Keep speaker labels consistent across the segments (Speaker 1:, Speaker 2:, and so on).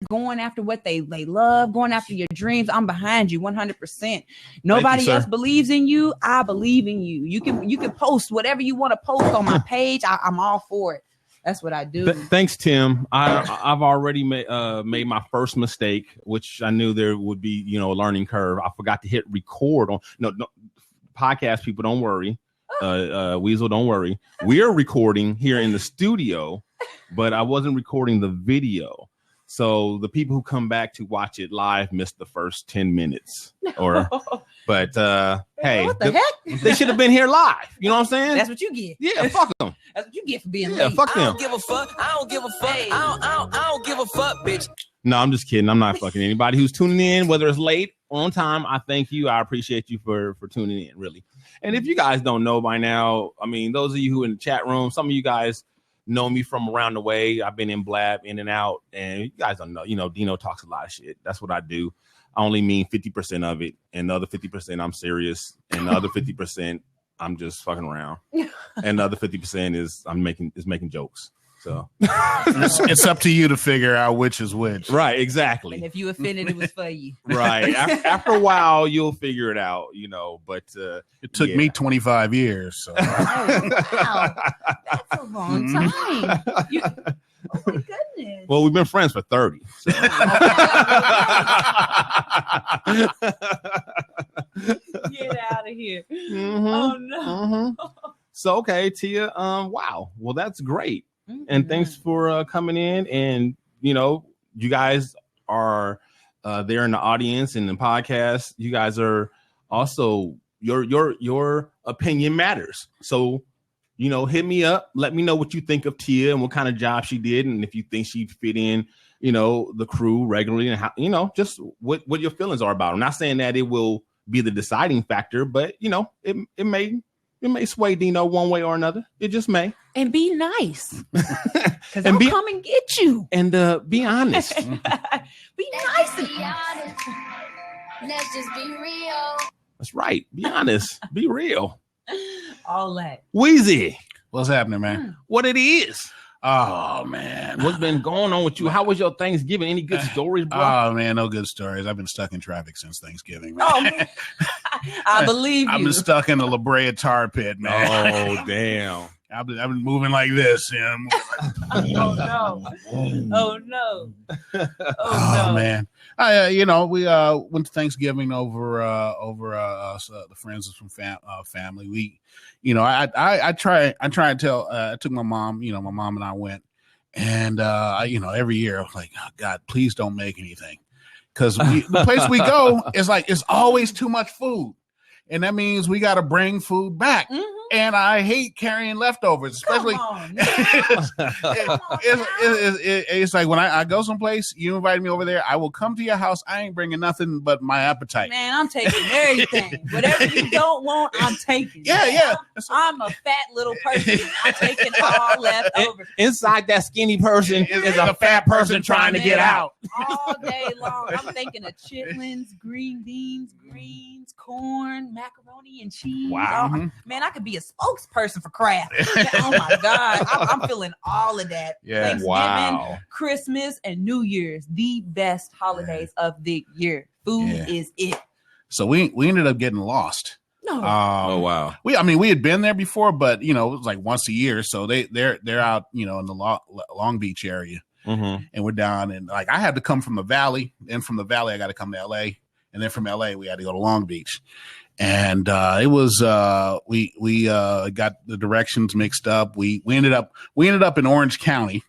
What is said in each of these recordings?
Speaker 1: going after what they love, going after your dreams, I'm behind you 100%. Nobody else believes in you. I believe in you. You can post whatever you want to post on my page. I'm all for it. That's what I do.
Speaker 2: Thanks, Tim. I've already made my first mistake, which I knew there would be, a learning curve. I forgot to hit record on no podcast people. Don't worry. Weasel, don't worry. We are recording here in the studio, but I wasn't recording the video. So the people who come back to watch it live missed the first 10 minutes. But hey,
Speaker 1: what the heck?
Speaker 2: They should have been here live. You know what I'm saying?
Speaker 1: That's what you get.
Speaker 2: Yeah, fuck them.
Speaker 1: That's what you get for being late.
Speaker 2: Fuck them.
Speaker 3: I don't give a fuck. I don't give a fuck. I don't give a fuck, bitch.
Speaker 2: No, I'm just kidding. I'm not fucking anybody who's tuning in, whether it's late or on time. I thank you. I appreciate you for tuning in, really. And if you guys don't know by now, I mean, those of you who are in the chat room, some of you guys know me from around the way. I've been in Blab, in and out, and you guys don't know. Dino talks a lot of shit. That's what I do. I only mean 50% of it, and the other 50% I'm serious, and the other 50% I'm just fucking around, and the other 50% is making jokes. So
Speaker 4: it's up to you to figure out which is which.
Speaker 2: Right, exactly.
Speaker 1: And if you offended, it was for you.
Speaker 2: Right. After a while, you'll figure it out, but
Speaker 4: it took me 25 years. So.
Speaker 1: Wow. That's a long time. Oh my goodness.
Speaker 2: Well, we've been friends for 30. So.
Speaker 1: Get out of here.
Speaker 2: Mm-hmm.
Speaker 1: Oh no.
Speaker 2: Mm-hmm. So okay, Tia. Wow. Well, that's great. Mm-hmm. And thanks for coming in. And you guys are there in the audience and the podcast. You guys are also your opinion matters. So hit me up. Let me know what you think of Tia and what kind of job she did, and if you think she'd fit in, the crew regularly, and how, just what your feelings are about. I'm not saying that it will be the deciding factor, but it may sway Dino one way or another. It just may.
Speaker 1: And be nice, because I'll come and get you.
Speaker 2: And be honest.
Speaker 1: Be nice.
Speaker 5: Be honest. Let's just be real.
Speaker 2: That's right. Be honest. Be real.
Speaker 1: All that.
Speaker 4: Wheezy, what's happening, man?
Speaker 2: What it is?
Speaker 4: Oh man,
Speaker 2: what's been going on with you? How was your Thanksgiving? Any good stories, bro?
Speaker 4: Oh man, no good stories. I've been stuck in traffic since Thanksgiving, man.
Speaker 1: Oh, man. I believe you.
Speaker 4: I've been stuck in the La Brea tar pit, man.
Speaker 2: Oh damn.
Speaker 4: I've been moving like this.
Speaker 1: Oh no! Oh no!
Speaker 4: Oh man! We went to Thanksgiving over the friends from family. We, I try and tell. I took my mom. My mom and I went, and every year I was like, oh, God, please don't make anything, because the place we go is like it's always too much food, and that means we got to bring food back. Mm-hmm. And I hate carrying leftovers, especially. It's like when I go someplace, you invite me over there, I will come to your house. I ain't bringing nothing but my appetite.
Speaker 1: Man, I'm taking everything. Whatever you don't want, I'm taking.
Speaker 4: Yeah.
Speaker 1: I'm a fat little person. I'm taking all leftovers.
Speaker 2: Inside that skinny person is a fat person trying to get out.
Speaker 1: All day long. I'm thinking of chitlins, green beans, greens, corn, macaroni, and cheese.
Speaker 2: Wow.
Speaker 1: Oh, man, I could be a spokesperson for Kraft. Oh my God. I'm feeling all of that.
Speaker 4: Yeah.
Speaker 1: Thanksgiving,
Speaker 2: wow.
Speaker 1: Christmas, and New Year's, the best holidays of the year. Food is it.
Speaker 4: So we ended up getting lost.
Speaker 1: No.
Speaker 2: Oh wow.
Speaker 4: We had been there before, but it was like once a year. So they're out, in the Long Beach area.
Speaker 2: Mm-hmm.
Speaker 4: And we're down, and like I had to come from the valley. Then from the valley, I got to come to LA, and then from LA, we had to go to Long Beach. And it was we got the directions mixed up. We ended up in Orange County,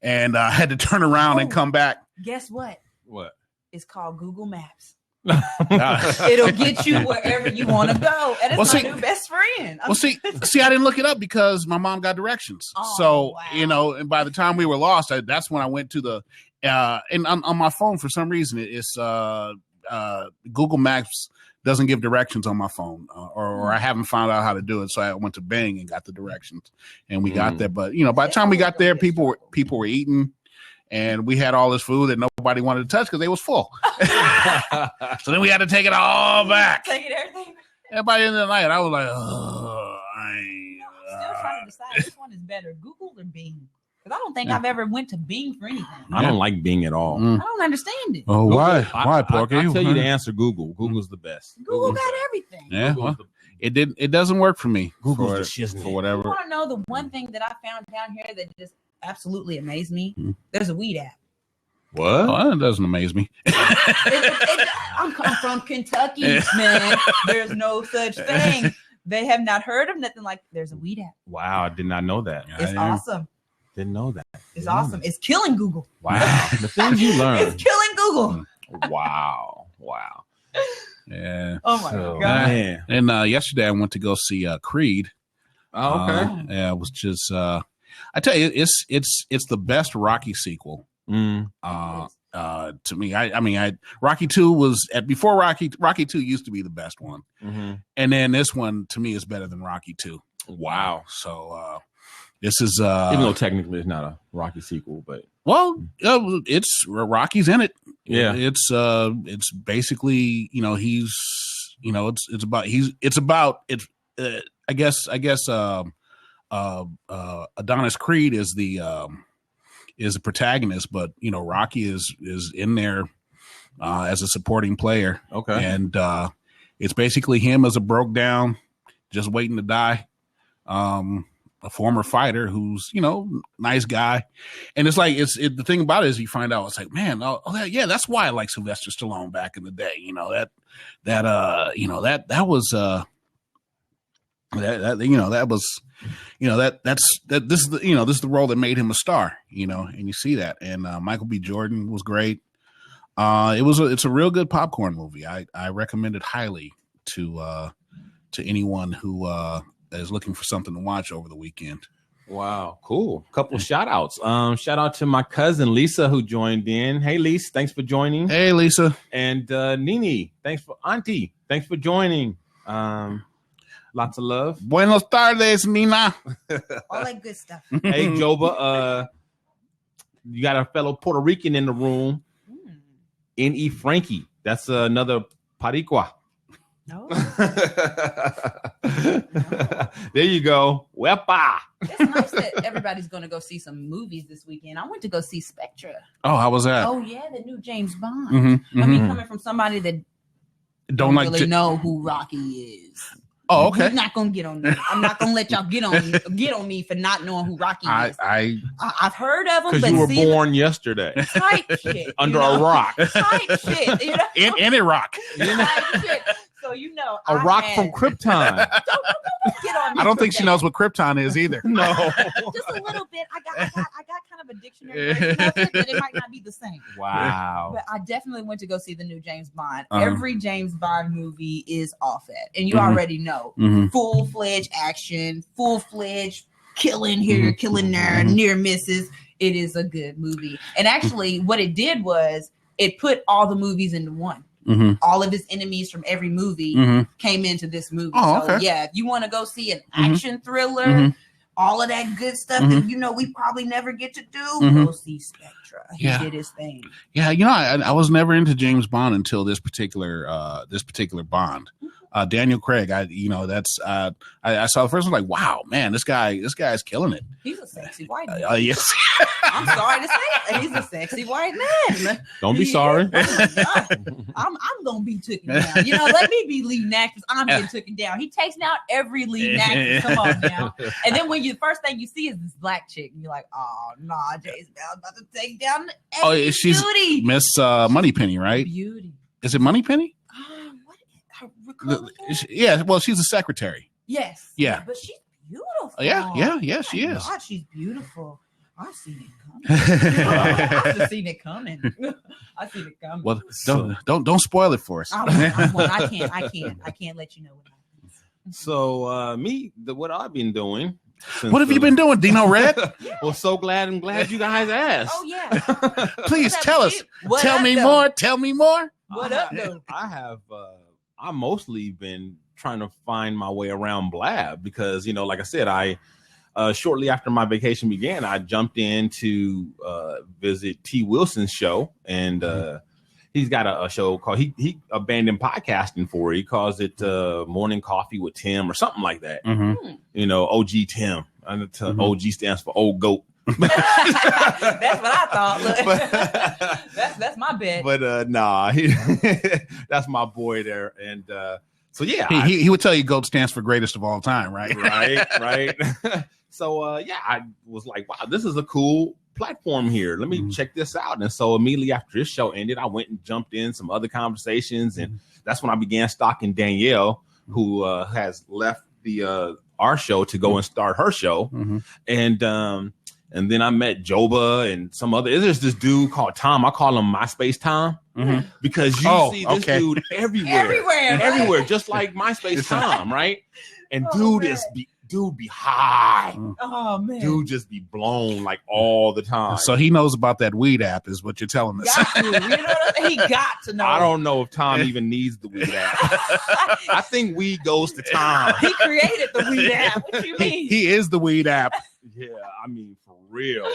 Speaker 4: and had to turn around and come back.
Speaker 1: Guess what?
Speaker 2: What?
Speaker 1: It's called Google Maps. It'll get you wherever you want to go, and it's my new best friend.
Speaker 4: See, I didn't look it up because my mom got directions.
Speaker 1: Oh,
Speaker 4: so
Speaker 1: wow.
Speaker 4: And by the time we were lost, that's when I went to the and on my phone for some reason it's Google Maps doesn't give directions on my phone, or I haven't found out how to do it. So I went to Bing and got the directions, and we got there. But by the time we got there, people were eating. And we had all this food that nobody wanted to touch because they was full. So then we had to take it all back.
Speaker 1: Taking everything.
Speaker 4: And by the end of the night, I was like,
Speaker 1: I'm still trying to decide which one is better, Google or Bing. Because I don't think I've ever went to Bing for anything.
Speaker 2: I don't like Bing at all.
Speaker 1: I don't understand it.
Speaker 4: Oh, why? Why, Porky?
Speaker 2: I'll tell you the answer. Google. Google's the best.
Speaker 1: Google got everything.
Speaker 4: Yeah, well, it doesn't work for me.
Speaker 2: Google's the shiznit.
Speaker 4: For whatever.
Speaker 1: You want to know the one thing that I found down here that just absolutely amazed me? There's a weed app.
Speaker 2: What?
Speaker 4: Oh, that doesn't amaze me.
Speaker 1: I'm from Kentucky, man. There's no such thing. They have not heard of nothing like there's a weed app.
Speaker 2: Wow, I did not know that.
Speaker 1: It's awesome.
Speaker 2: Didn't know that.
Speaker 1: It's awesome. It's killing Google.
Speaker 2: Wow. The things you learn.
Speaker 1: It's killing Google.
Speaker 2: Wow.
Speaker 4: Yeah.
Speaker 1: Oh my
Speaker 2: God.
Speaker 4: Man. And yesterday I went to go see Creed.
Speaker 2: Oh, okay.
Speaker 4: Yeah, it was just I tell you, it's the best Rocky sequel. To me, I mean, Rocky 2 was before Rocky 2 used to be the best one, and then this one to me is better than Rocky 2.
Speaker 2: Wow.
Speaker 4: So this is
Speaker 2: even though technically it's not a Rocky sequel, but
Speaker 4: it's Rocky's in it.
Speaker 2: Yeah,
Speaker 4: it's basically I guess Adonis Creed is the protagonist, but Rocky is in there as a supporting player.
Speaker 2: Okay.
Speaker 4: And it's basically him as a broke down, just waiting to die, a former fighter who's nice guy. And it's like the thing about it is you find out it's like, man, that's why I like Sylvester Stallone back in the day. This is the role that made him a star, and you see that. And Michael B. Jordan was great. It's a real good popcorn movie. I recommend it highly to anyone who is looking for something to watch over the weekend.
Speaker 2: Wow, cool. Couple shout outs. Shout out to my cousin Lisa who joined in. Hey Lisa, thanks for joining.
Speaker 4: Hey Lisa.
Speaker 2: And Nini, Auntie, thanks for joining. Lots of love.
Speaker 4: Buenos tardes, Nina.
Speaker 1: All that good stuff.
Speaker 2: Hey, Joba, you got a fellow Puerto Rican in the room. N.E. Frankie. That's another Paricua.
Speaker 1: No.
Speaker 2: There you go. Wepa.
Speaker 1: It's nice that everybody's going to go see some movies this weekend. I went to go see Spectre.
Speaker 4: Oh, how was that?
Speaker 1: Oh, yeah, the new James Bond. I mean, coming from somebody that don't really know who Rocky is.
Speaker 4: Oh, okay.
Speaker 1: We're not gonna get on me. I'm not gonna let y'all get on me for not knowing who Rocky is. I've heard of him,
Speaker 2: because you were born yesterday.
Speaker 1: Type shit
Speaker 2: under a rock.
Speaker 1: Type shit.
Speaker 4: In a rock.
Speaker 1: Type shit. So
Speaker 2: a rock from Krypton.
Speaker 1: Don't get on me.
Speaker 4: I don't think she knows what Krypton is either.
Speaker 2: No,
Speaker 1: just a little bit. I got kind of a dictionary version of it, but it might not be the same.
Speaker 2: Wow.
Speaker 1: But I definitely went to go see the new James Bond. Every James Bond movie is off it, and you already know full-fledged action, full-fledged killing here, killing there, near misses. It is a good movie, and actually, what it did was it put all the movies into one. All of his enemies from every movie came into this movie.
Speaker 4: Oh,
Speaker 1: so
Speaker 4: okay.
Speaker 1: yeah, if you want to go see an action thriller, all of that good stuff that we probably never get to do, go see Spectre. He did his thing.
Speaker 4: Yeah, I was never into James Bond until this particular Bond. Daniel Craig, I saw the first one like, wow, man, this guy's killing it.
Speaker 1: He's a sexy white man.
Speaker 4: Yes.
Speaker 1: I'm sorry to say it. He's a sexy white man.
Speaker 2: Don't be sorry.
Speaker 1: I'm gonna be taken down. Let me be leading actress. I'm getting taken down. He takes down every leading actress. Come on now. And then when first thing you see is this black chick, and you're like, oh nah, James Bond's about to take down
Speaker 4: she's
Speaker 1: Beauty.
Speaker 4: Miss Moneypenny, right?
Speaker 1: Beauty.
Speaker 4: Is it Moneypenny?
Speaker 1: Yeah,
Speaker 4: well, she's a secretary.
Speaker 1: Yes.
Speaker 4: Yeah.
Speaker 1: But she's beautiful.
Speaker 4: Yeah, she is.
Speaker 1: God, she's beautiful. I've seen it coming. I've seen it coming.
Speaker 4: Well, don't spoil it for us.
Speaker 1: I can't let you know what happens.
Speaker 2: So what I've been doing.
Speaker 4: What have you been doing, Dino Red?
Speaker 2: Well, I'm glad you guys asked.
Speaker 1: Oh yeah.
Speaker 4: Please tell us. Tell me more. Tell me more.
Speaker 1: What up, though?
Speaker 2: I've mostly been trying to find my way around Blab because, like I said, I shortly after my vacation began, I jumped in to visit T. Wilson's show, and he's got a show called he abandoned podcasting for it. He calls it Morning Coffee with Tim or something like that. OG Tim. OG stands for Old Goat.
Speaker 1: That's what I thought. That's my bet.
Speaker 2: But nah, that's my boy there. And so yeah,
Speaker 4: he would tell you GOAT stands for greatest of all time, right?
Speaker 2: Right. So yeah, I was like, wow, this is a cool platform here. Let me check this out. And so immediately after this show ended, I went and jumped in some other conversations, and that's when I began stalking Danielle, who has left the our show to go and start her show. And then I met Joba and some other. There's this dude called Tom. I call him MySpace Tom because you see this dude everywhere, just like MySpace Tom, right? And dude be high.
Speaker 1: Oh man,
Speaker 2: dude just be blown like all the time.
Speaker 4: So he knows about that weed app, is what you're telling us.
Speaker 1: He got to know.
Speaker 2: I don't know if Tom even needs the weed app. I think weed goes to Tom.
Speaker 1: He created the weed app. What you mean?
Speaker 4: He is the weed app.
Speaker 2: Yeah, I mean for real.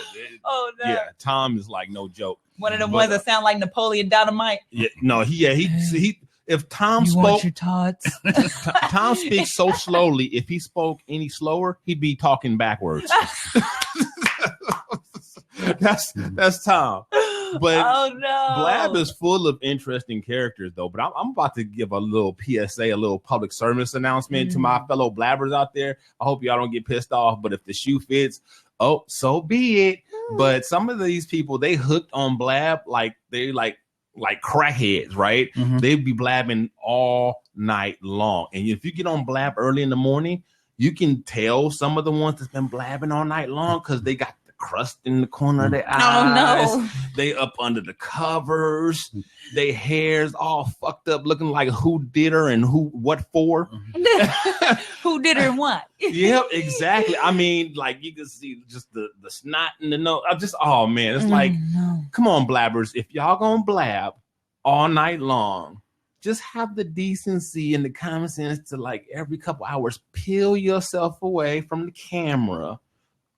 Speaker 1: Oh no.
Speaker 2: Yeah, Tom is like no joke.
Speaker 1: One of them ones that sound like Napoleon Dynamite.
Speaker 2: Yeah, no, he. If Tom
Speaker 1: you want your tots?
Speaker 2: Tom speaks so slowly. If he spoke any slower, he'd be talking backwards. That's Tom. But Blab is full of interesting characters, though. But I'm about to give a little PSA, a little public service announcement to my fellow blabbers out there. I hope y'all don't get pissed off. But if the shoe fits, oh, so be it. But some of these people, they hooked on Blab like they like crackheads, right? They'd be blabbing all night long. And if you get on Blab early in the morning, you can tell some of the ones that's been blabbing all night long because they got the crust in the corner of their eyes.
Speaker 1: Oh no.
Speaker 2: They up under the covers. Their hair's all fucked up, looking like who did her and what for.
Speaker 1: Who did her and what?
Speaker 2: Yep, exactly. I mean, like you can see just the snot in the nose. Oh man, it's like, come on, blabbers. If y'all gonna blab all night long, just have the decency and the common sense to like every couple hours peel yourself away from the camera.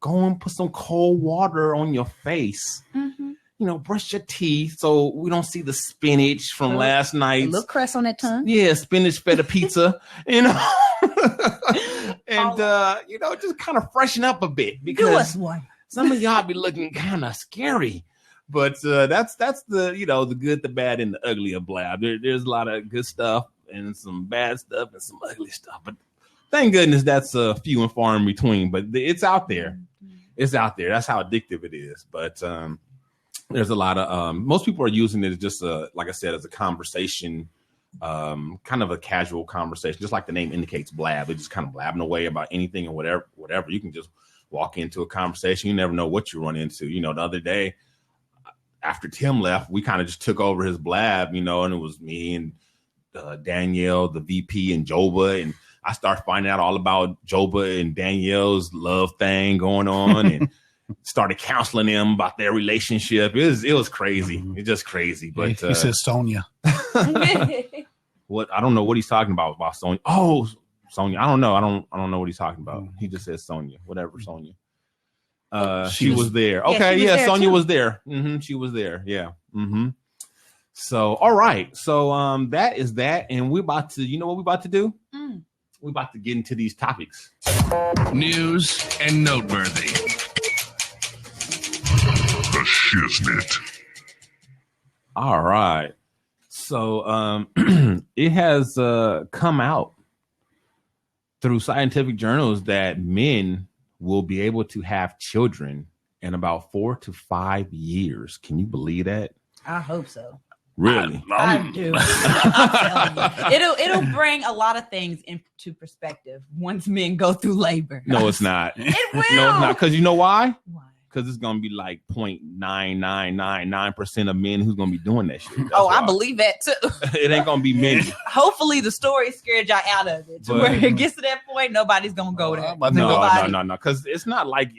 Speaker 2: Go and put some cold water on your face. You know, brush your teeth so we don't see the spinach from last night.
Speaker 1: A little crust on that tongue.
Speaker 2: Yeah, spinach feta pizza, you know. And, you know, just kind of freshen up a bit because some of y'all be looking kind of scary. But that's the, you know, the good, the bad, and the ugly of Blab. There's a lot of good stuff and some bad stuff and some ugly stuff. But thank goodness that's few and far in between. But it's out there. It's out there. That's how addictive it is. But there's a lot of most people are using it as just like I said, as a conversation, kind of a casual conversation, just like the name indicates, blab. It's just kind of blabbing away about anything and whatever. You can just walk into a conversation. You never know what you run into. You know, the other day after Tim left, we kind of just took over his blab, you know, and it was me and Danielle, the VP, and Joba, and I started finding out all about Joba and Danielle's love thing going on, and started counseling them about their relationship. It was crazy. It's just crazy. But
Speaker 4: he says Sonia.
Speaker 2: What? I don't know what he's talking about Sonia. Oh, Sonia. I don't know. I don't know what he's talking about. He just says Sonia. Whatever, Sonia. She was there. Okay, yeah, Sonia was there. She was there. Yeah. So, all right. So, that is that, and we're about to. You know what we're about to do? We're about to get into these topics.
Speaker 6: News and noteworthy. The Shiznit.
Speaker 2: All right. So it has come out through scientific journals that men will be able to have children in about 4 to 5 years. Can you believe that?
Speaker 1: I hope so.
Speaker 2: Really?
Speaker 1: I do. I'm telling you. It'll bring a lot of things into perspective once men go through labor.
Speaker 2: No, it's not.
Speaker 1: It will.
Speaker 2: No, it's not. Because you know why?
Speaker 1: Why?
Speaker 2: Because it's going to be like 0.9999% of men who's going to be doing that shit. That's
Speaker 1: I believe that too.
Speaker 2: It ain't going to be many.
Speaker 1: Hopefully the story scared y'all out of it. To where it gets to that point, nobody's going to go there.
Speaker 2: No. Because it's not like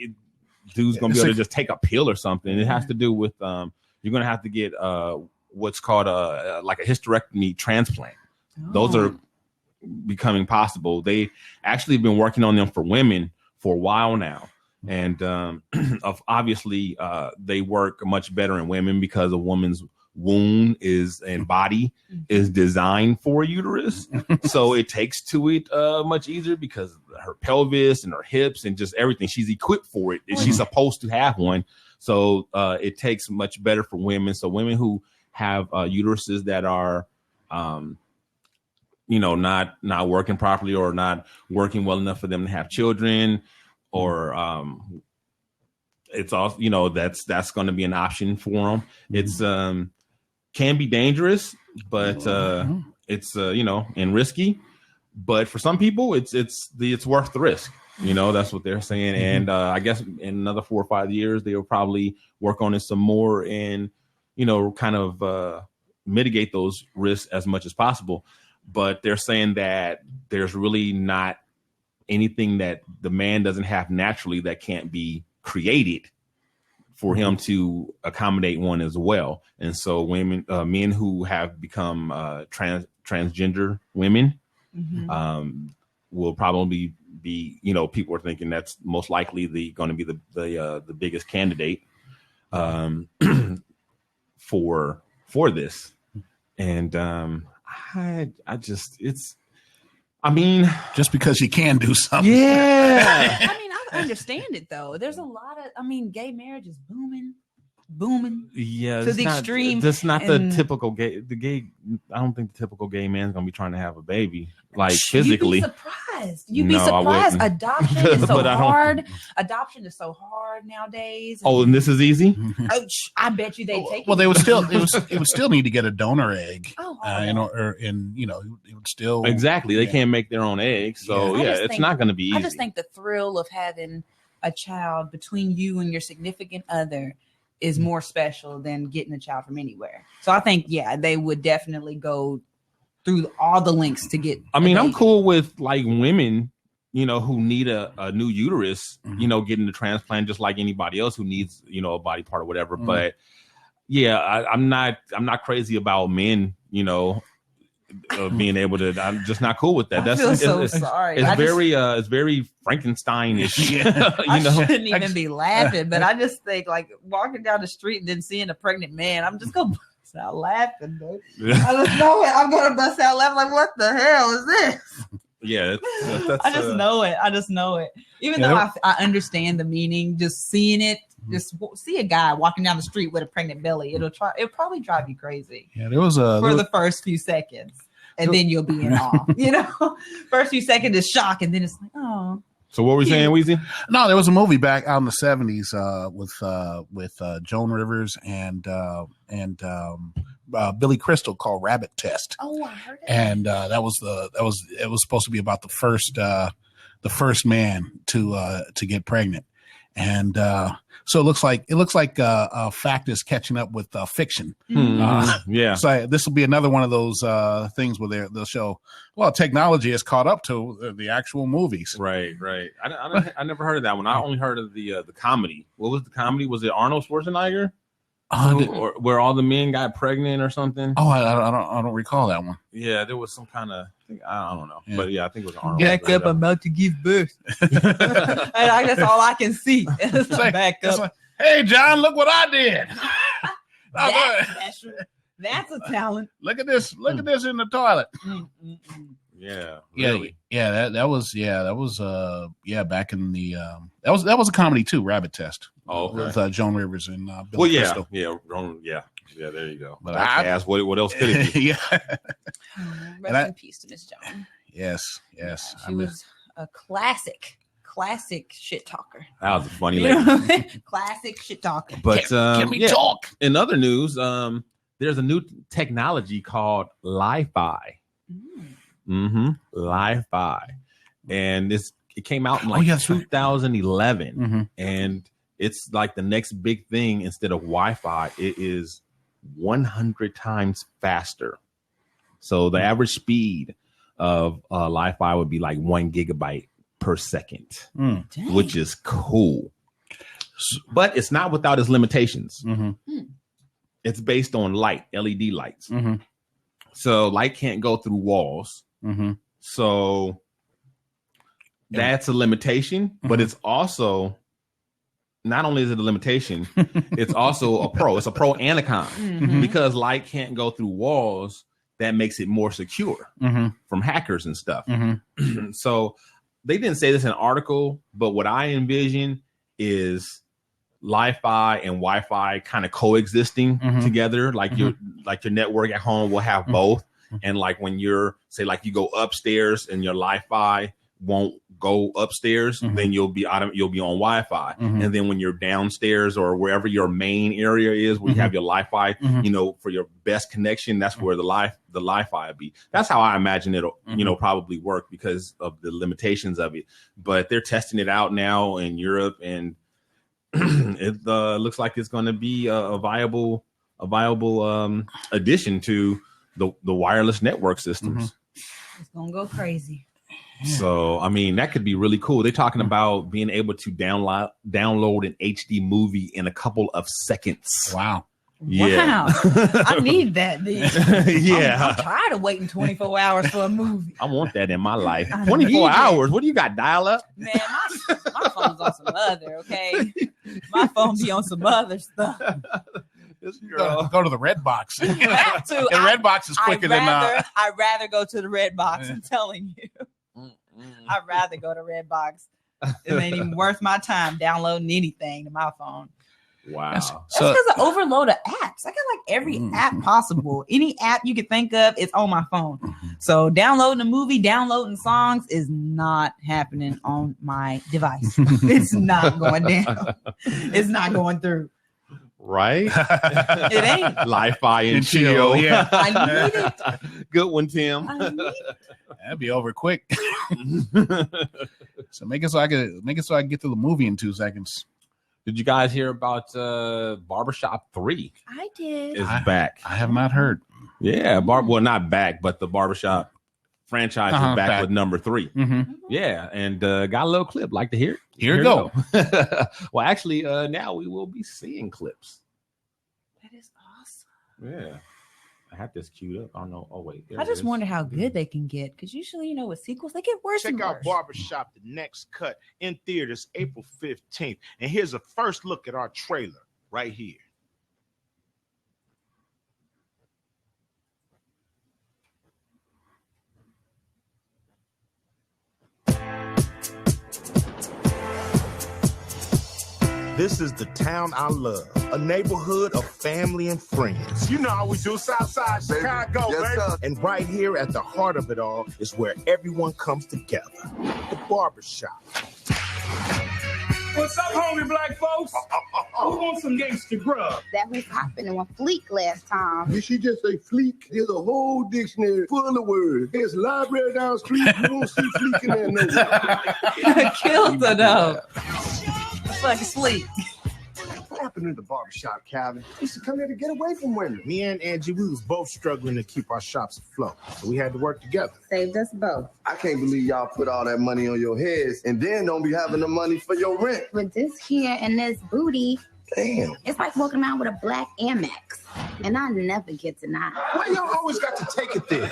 Speaker 2: dude's going to be able to just take a pill or something. It has to do with, you're going to have to get what's called like a hysterectomy transplant. Those are becoming possible. They actually have been working on them for women for a while now. And obviously they work much better in women because a woman's wound and body is designed for uterus. So it takes to it much easier because her pelvis and her hips and just everything, she's equipped for it. She's supposed to have one. So it takes much better for women. So women who have uteruses that are, not working properly or not working well enough for them to have children, or it's also, that's going to be an option for them. It's can be dangerous, but it's and risky. But for some people, it's worth the risk. That's what they're saying. And I guess in another 4 or 5 years, they will probably work on it some more and kind of mitigate those risks as much as possible. But they're saying that there's really not anything that the man doesn't have naturally that can't be created for him to accommodate one as well. And so men who have become transgender women will probably be, people are thinking that's most likely going to be the biggest candidate for this. And
Speaker 4: just because you can do something.
Speaker 2: Yeah.
Speaker 1: I understand it though. There's a lot of, gay marriage is booming.
Speaker 2: Yeah.
Speaker 1: To the extreme.
Speaker 2: That's not the typical gay. I don't think the typical gay man's gonna be trying to have a baby, like physically.
Speaker 1: You'd be surprised. Adoption is so hard. Adoption is so hard nowadays.
Speaker 2: And this is easy.
Speaker 1: I bet you they take it.
Speaker 4: Well, it would still need to get a donor egg. It would still
Speaker 2: exactly. They can't make their own eggs, so it's not going to be easy.
Speaker 1: I just think the thrill of having a child between you and your significant other is more special than getting a child from anywhere. So I think they would definitely go through all the links to get.
Speaker 2: I'm cool with like women, who need a new uterus, getting the transplant just like anybody else who needs, a body part or whatever. But I'm not crazy about men, being able to. I'm just not cool with that.
Speaker 1: Sorry.
Speaker 2: It's very Frankenstein-ish.
Speaker 1: I shouldn't even be laughing, but I just think like walking down the street and then seeing a pregnant man, I'm just gonna bust out laughing, dude. I just know it. I'm gonna bust out laughing. Like, what the hell is this?
Speaker 2: Yeah,
Speaker 1: I just know it. Even though I understand the meaning, just seeing it. Just see a guy walking down the street with a pregnant belly. It'll probably drive you crazy.
Speaker 4: Yeah, the
Speaker 1: first few seconds, and then you'll be in awe. First few seconds is shock, and then it's like, oh.
Speaker 2: So what were we saying, Weezy?
Speaker 4: No, there was a movie back out in the 70s with Joan Rivers and Billy Crystal called Rabbit Test.
Speaker 1: Oh, I heard it.
Speaker 4: And it was supposed to be about the first man to get pregnant. And so it looks like fact is catching up with fiction. So this will be another one of those things where they'll show, well, technology has caught up to the actual movies.
Speaker 2: Right. I never heard of that one. I only heard of the comedy. What was the comedy? Was it Arnold Schwarzenegger? Or where all the men got pregnant or something?
Speaker 4: Oh, I don't recall that one.
Speaker 2: Yeah, there was some kind of thing. I don't know, but I think it was Arnold.
Speaker 1: Back up! I'm about to give birth. That's all I can see. Back up.
Speaker 4: Like, hey, John, look what I did.
Speaker 1: That's a talent.
Speaker 4: Look at this. Look at this in the toilet.
Speaker 2: Yeah, really.
Speaker 4: That was back in the that was a comedy too, Rabbit Test.
Speaker 2: Oh, okay.
Speaker 4: With Joan Rivers and Billy Crystal.
Speaker 2: Yeah, there you go. But I asked, what else could it be?
Speaker 1: Rest in peace to Miss Joan.
Speaker 4: Yes.
Speaker 1: She was a classic shit talker.
Speaker 2: That was a funny lady.
Speaker 1: Classic shit talker.
Speaker 2: But
Speaker 4: can we talk?
Speaker 2: In other news, there's a new technology called Li-Fi. Li-Fi, and it came out in 2011, and it's like the next big thing. Instead of Wi-Fi, it is 100 times faster. So the average speed of Li-Fi would be like 1 gigabyte per second, which is cool. But it's not without its limitations. It's based on light, LED lights. So light can't go through walls. So that's a limitation, but it's also not only is it a limitation, it's also a pro. It's a pro and a con because light can't go through walls. That makes it more secure from hackers and stuff. So they didn't say this in an article, but what I envision is Li-Fi and Wi-Fi kind of coexisting together. Like your network at home will have both. And like when you're say like you go upstairs and your Li-Fi won't go upstairs, then you'll be on Wi-Fi. And then when you're downstairs or wherever your main area is, where you have your Li-Fi, you know, for your best connection, that's where the Li-Fi will be. That's how I imagine it'll, you know, probably work because of the limitations of it. But they're testing it out now in Europe, and it looks like it's going to be a viable addition to the wireless network systems.
Speaker 1: It's gonna go crazy.
Speaker 2: So, I mean, that could be really cool. They're talking about being able to download an HD movie in a couple of seconds.
Speaker 4: Wow.
Speaker 2: Yeah.
Speaker 1: Wow. I need that.
Speaker 2: Yeah.
Speaker 1: I'm tired of waiting 24 hours for a movie.
Speaker 2: I want that in my life. 24 hours. What do you got? Dial up?
Speaker 1: Man, my phone's on some other, okay? My phone be on some other stuff.
Speaker 4: Go to the red box.
Speaker 1: You have to.
Speaker 4: The red box is quicker than.
Speaker 1: I'd rather go to the red box. I'm telling you. I'd rather go to red box. It ain't even worth my time downloading anything to my phone.
Speaker 2: Wow.
Speaker 1: That's because of overload of apps. I got like every app possible. Any app you could think of is on my phone. So downloading a movie, downloading songs is not happening on my device. It's not going down. It's not going through.
Speaker 2: Right?
Speaker 1: It ain't.
Speaker 2: Li-Fi and chill.
Speaker 4: Yeah.
Speaker 1: I need it.
Speaker 2: Good one, Tim.
Speaker 1: I need it.
Speaker 4: That'd be over quick. So make it so I can get through the movie in 2 seconds.
Speaker 2: Did you guys hear about Barbershop 3?
Speaker 1: I did.
Speaker 2: Is back.
Speaker 4: I have not heard.
Speaker 2: Yeah, well, not back, but the Barbershop franchise is back with number 3. Yeah, and got a little clip. Like to hear it?
Speaker 4: Here you go.
Speaker 2: Well, actually, now we will be seeing clips.
Speaker 1: That is awesome.
Speaker 2: Yeah. I have this queued up. I don't know. Oh, wait.
Speaker 1: I just wonder how good they can get, because usually, you know, with sequels, they get worse and
Speaker 7: Check
Speaker 1: worse.
Speaker 7: out Barbershop, the next cut, in theaters April 15th. And here's a first look at our trailer right here. This is the town I love, a neighborhood of family and friends. You know how we do, Southside Chicago, baby. And right here at the heart of it all is where everyone comes together, the barbershop.
Speaker 8: What's up, homie black folks? Who wants some gangster grub?
Speaker 5: That was hopping on fleek last time.
Speaker 9: Did she just say fleek? There's a whole dictionary full of words. There's a library down the street. You won't see fleek in there nowhere.
Speaker 1: Killed her though. Fucking sleep.
Speaker 9: What happened in the barbershop, Calvin? We used to come here to get away from women.
Speaker 7: Me and Angie, we was both struggling to keep our shops afloat, so we had to work together.
Speaker 5: Saved us both.
Speaker 9: I can't believe y'all put all that money on your heads and then don't be having the money for your rent.
Speaker 5: With this here and this booty,
Speaker 9: Damn.
Speaker 5: it's like walking around with a black Amex. And I never get denied.
Speaker 7: Why y'all always got to take it there?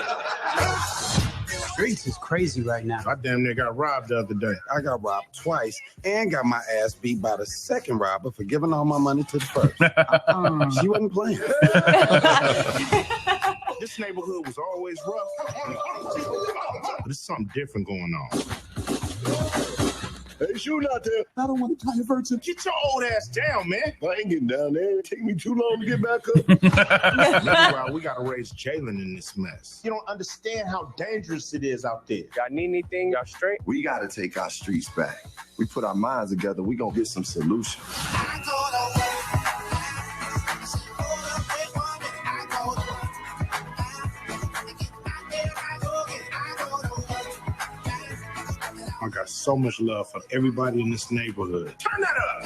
Speaker 10: Streets is crazy right now.
Speaker 7: I damn near got robbed the other day.
Speaker 9: I got robbed twice and got my ass beat by the second robber for giving all my money to the first. She wasn't playing.
Speaker 7: This neighborhood was always rough. But there's something different going on.
Speaker 9: Hey, shooting out there. I don't want to convert him.
Speaker 7: Get your old ass down, man.
Speaker 9: I ain't getting down there. It take me too long to get back up.
Speaker 7: Meanwhile, we got to raise Jalen in this mess. You don't understand how dangerous it is out there.
Speaker 10: Y'all need anything? Y'all straight?
Speaker 9: We got to take our streets back. We put our minds together. We going to get some solutions.
Speaker 7: I got so much love for everybody in this neighborhood. Turn that up.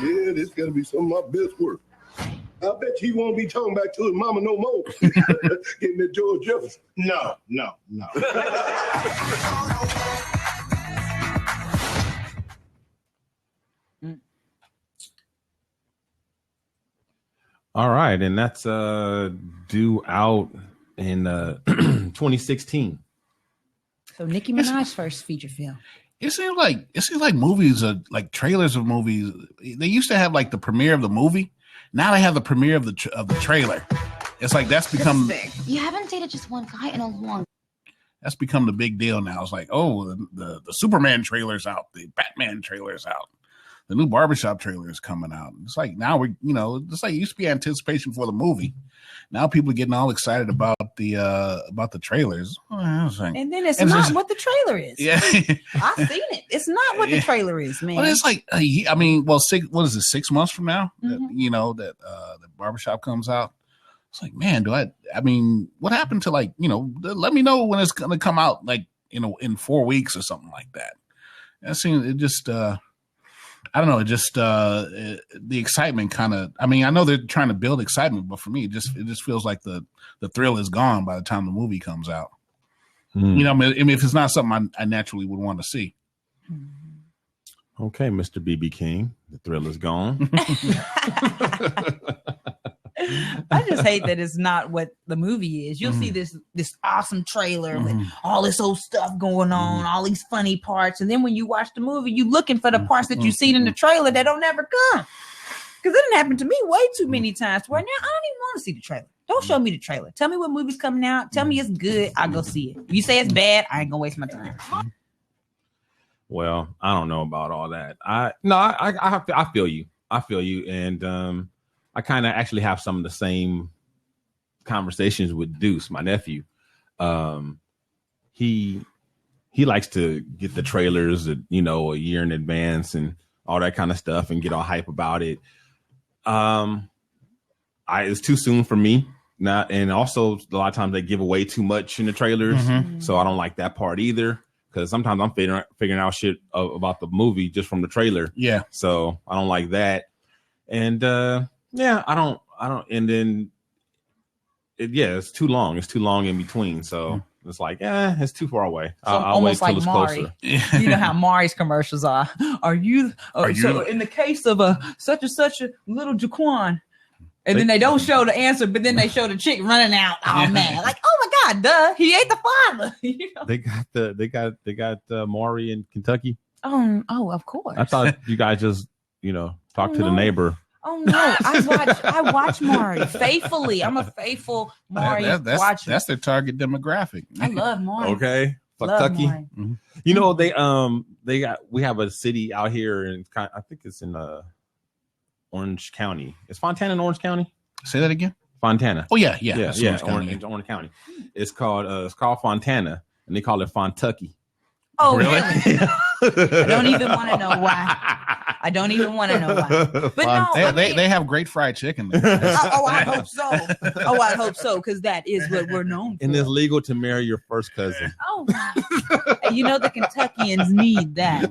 Speaker 9: Yeah, this got to be some of my best work. I bet he won't be talking back to his mama no more. Getting that George Jefferson.
Speaker 7: No.
Speaker 2: All right, and that's due out in 2016.
Speaker 1: So Nicki Minaj's first feature film.
Speaker 4: It seems like movies are like trailers of movies. They used to have like the premiere of the movie. Now they have the premiere of the trailer. It's like that's become.
Speaker 5: You haven't dated just one guy in a long.
Speaker 4: That's become the big deal now. It's like, oh, the Superman trailer's out, the Batman trailer's out, the new Barbershop trailer is coming out. It's like now it's like it used to be anticipation for the movie. Now people are getting all excited about the trailers.
Speaker 1: And then it's not what the trailer is.
Speaker 4: Yeah.
Speaker 1: I've seen it. It's not what the trailer is, man.
Speaker 4: Well, it's like, what is it, 6 months from now?
Speaker 1: Mm-hmm.
Speaker 4: That the Barbershop comes out. It's like, man, what happened to let me know when it's going to come out, like, in 4 weeks or something like that. It just, I don't know. It just, the excitement kind of, I know they're trying to build excitement, but for me, it just feels like the thrill is gone by the time the movie comes out. If it's not something I naturally would want to see.
Speaker 2: Okay, Mr. BB King, the thrill is gone.
Speaker 1: I just hate that it's not what the movie is. You'll see this awesome trailer with all this old stuff going on, all these funny parts, and then when you watch the movie, you looking for the parts that you've seen in the trailer that don't ever come. Because it didn't happen to me way too many times. Where now I don't even want to see the trailer. Don't show me the trailer. Tell me what movie's coming out. Tell me it's good. I'll go see it. If you say it's bad, I ain't gonna waste my time.
Speaker 2: Well, I don't know about all that. I feel you. I feel you, and I kind of actually have some of the same conversations with Deuce, my nephew. He likes to get the trailers, a year in advance and all that kind of stuff, and get all hype about it. It's too soon for me. And also a lot of times they give away too much in the trailers, so I don't like that part either. Because sometimes I'm figuring out shit about the movie just from the trailer. Yeah. So I don't like that. And I don't. And then, it's too long. It's too long in between. So it's like, it's too far away.
Speaker 1: So
Speaker 2: I'll wait till
Speaker 1: like
Speaker 2: it's
Speaker 1: Maury.
Speaker 2: closer.
Speaker 1: You know how Maury's commercials are. Are you? So in the case of such and such a little Jaquan, and then they don't show the answer, but then they show the chick running out. Oh man! Like, oh my God, duh! He ain't the father.
Speaker 2: They got Maury in Kentucky.
Speaker 1: Oh, of course.
Speaker 2: I thought you guys just talk to the neighbor.
Speaker 1: Oh no, I watch Maury faithfully. I'm a faithful Maury watcher.
Speaker 4: That's their target demographic.
Speaker 1: I love Maury.
Speaker 2: Okay, Kentucky. We have a city out here, and I think it's in Orange County. Is Fontana in Orange County?
Speaker 4: Say that again.
Speaker 2: Fontana.
Speaker 4: Oh yeah.
Speaker 2: Orange County. It's called Fontana, and they call it Fontucky.
Speaker 1: Oh really? I don't even want to know why. But
Speaker 4: they have great fried chicken.
Speaker 1: I hope so. Because that is what we're known for.
Speaker 2: And it's legal to marry your first cousin.
Speaker 1: Oh, and the Kentuckians need that.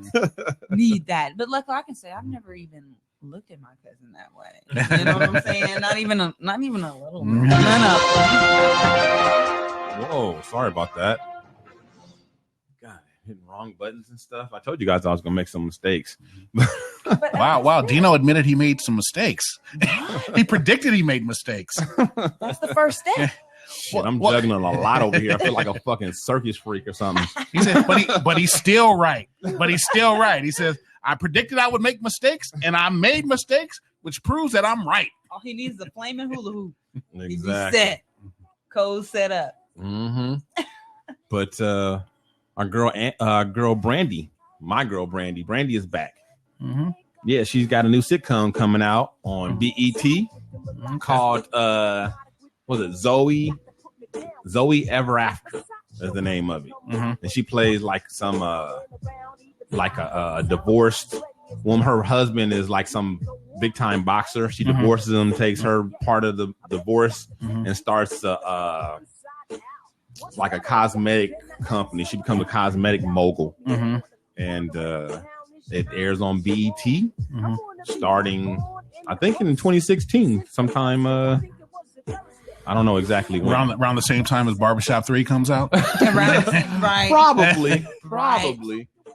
Speaker 1: But look, I can say I've never even looked at my cousin that way. You know what I'm saying? Not even a little.
Speaker 2: Whoa, sorry about that. God, hitting wrong buttons and stuff. I told you guys I was gonna make some mistakes.
Speaker 4: Wow. Dino admitted he made some mistakes. He predicted he made mistakes.
Speaker 1: That's the first step.
Speaker 2: Shit, I'm juggling a lot over here. I feel like a fucking circus freak or something.
Speaker 4: He said, but he's still right. He says, I predicted I would make mistakes, and I made mistakes, which proves that I'm right.
Speaker 1: All he needs is a flaming hula hoop.
Speaker 2: Exactly.
Speaker 1: He's set. Code set up.
Speaker 2: But our girl Brandy, my girl Brandy is back. Yeah, she's got a new sitcom coming out on BET called was it Zoe Ever After is the name of it. And she plays like some like a divorced woman. Her husband is like some big time boxer. She divorces him, takes her part of the divorce, and starts like a cosmetic company. She becomes a cosmetic mogul, and it airs on BET starting, I think, in 2016, sometime. I don't know exactly when.
Speaker 4: Around the same time as Barbershop 3 comes out.
Speaker 1: Right.
Speaker 2: Probably.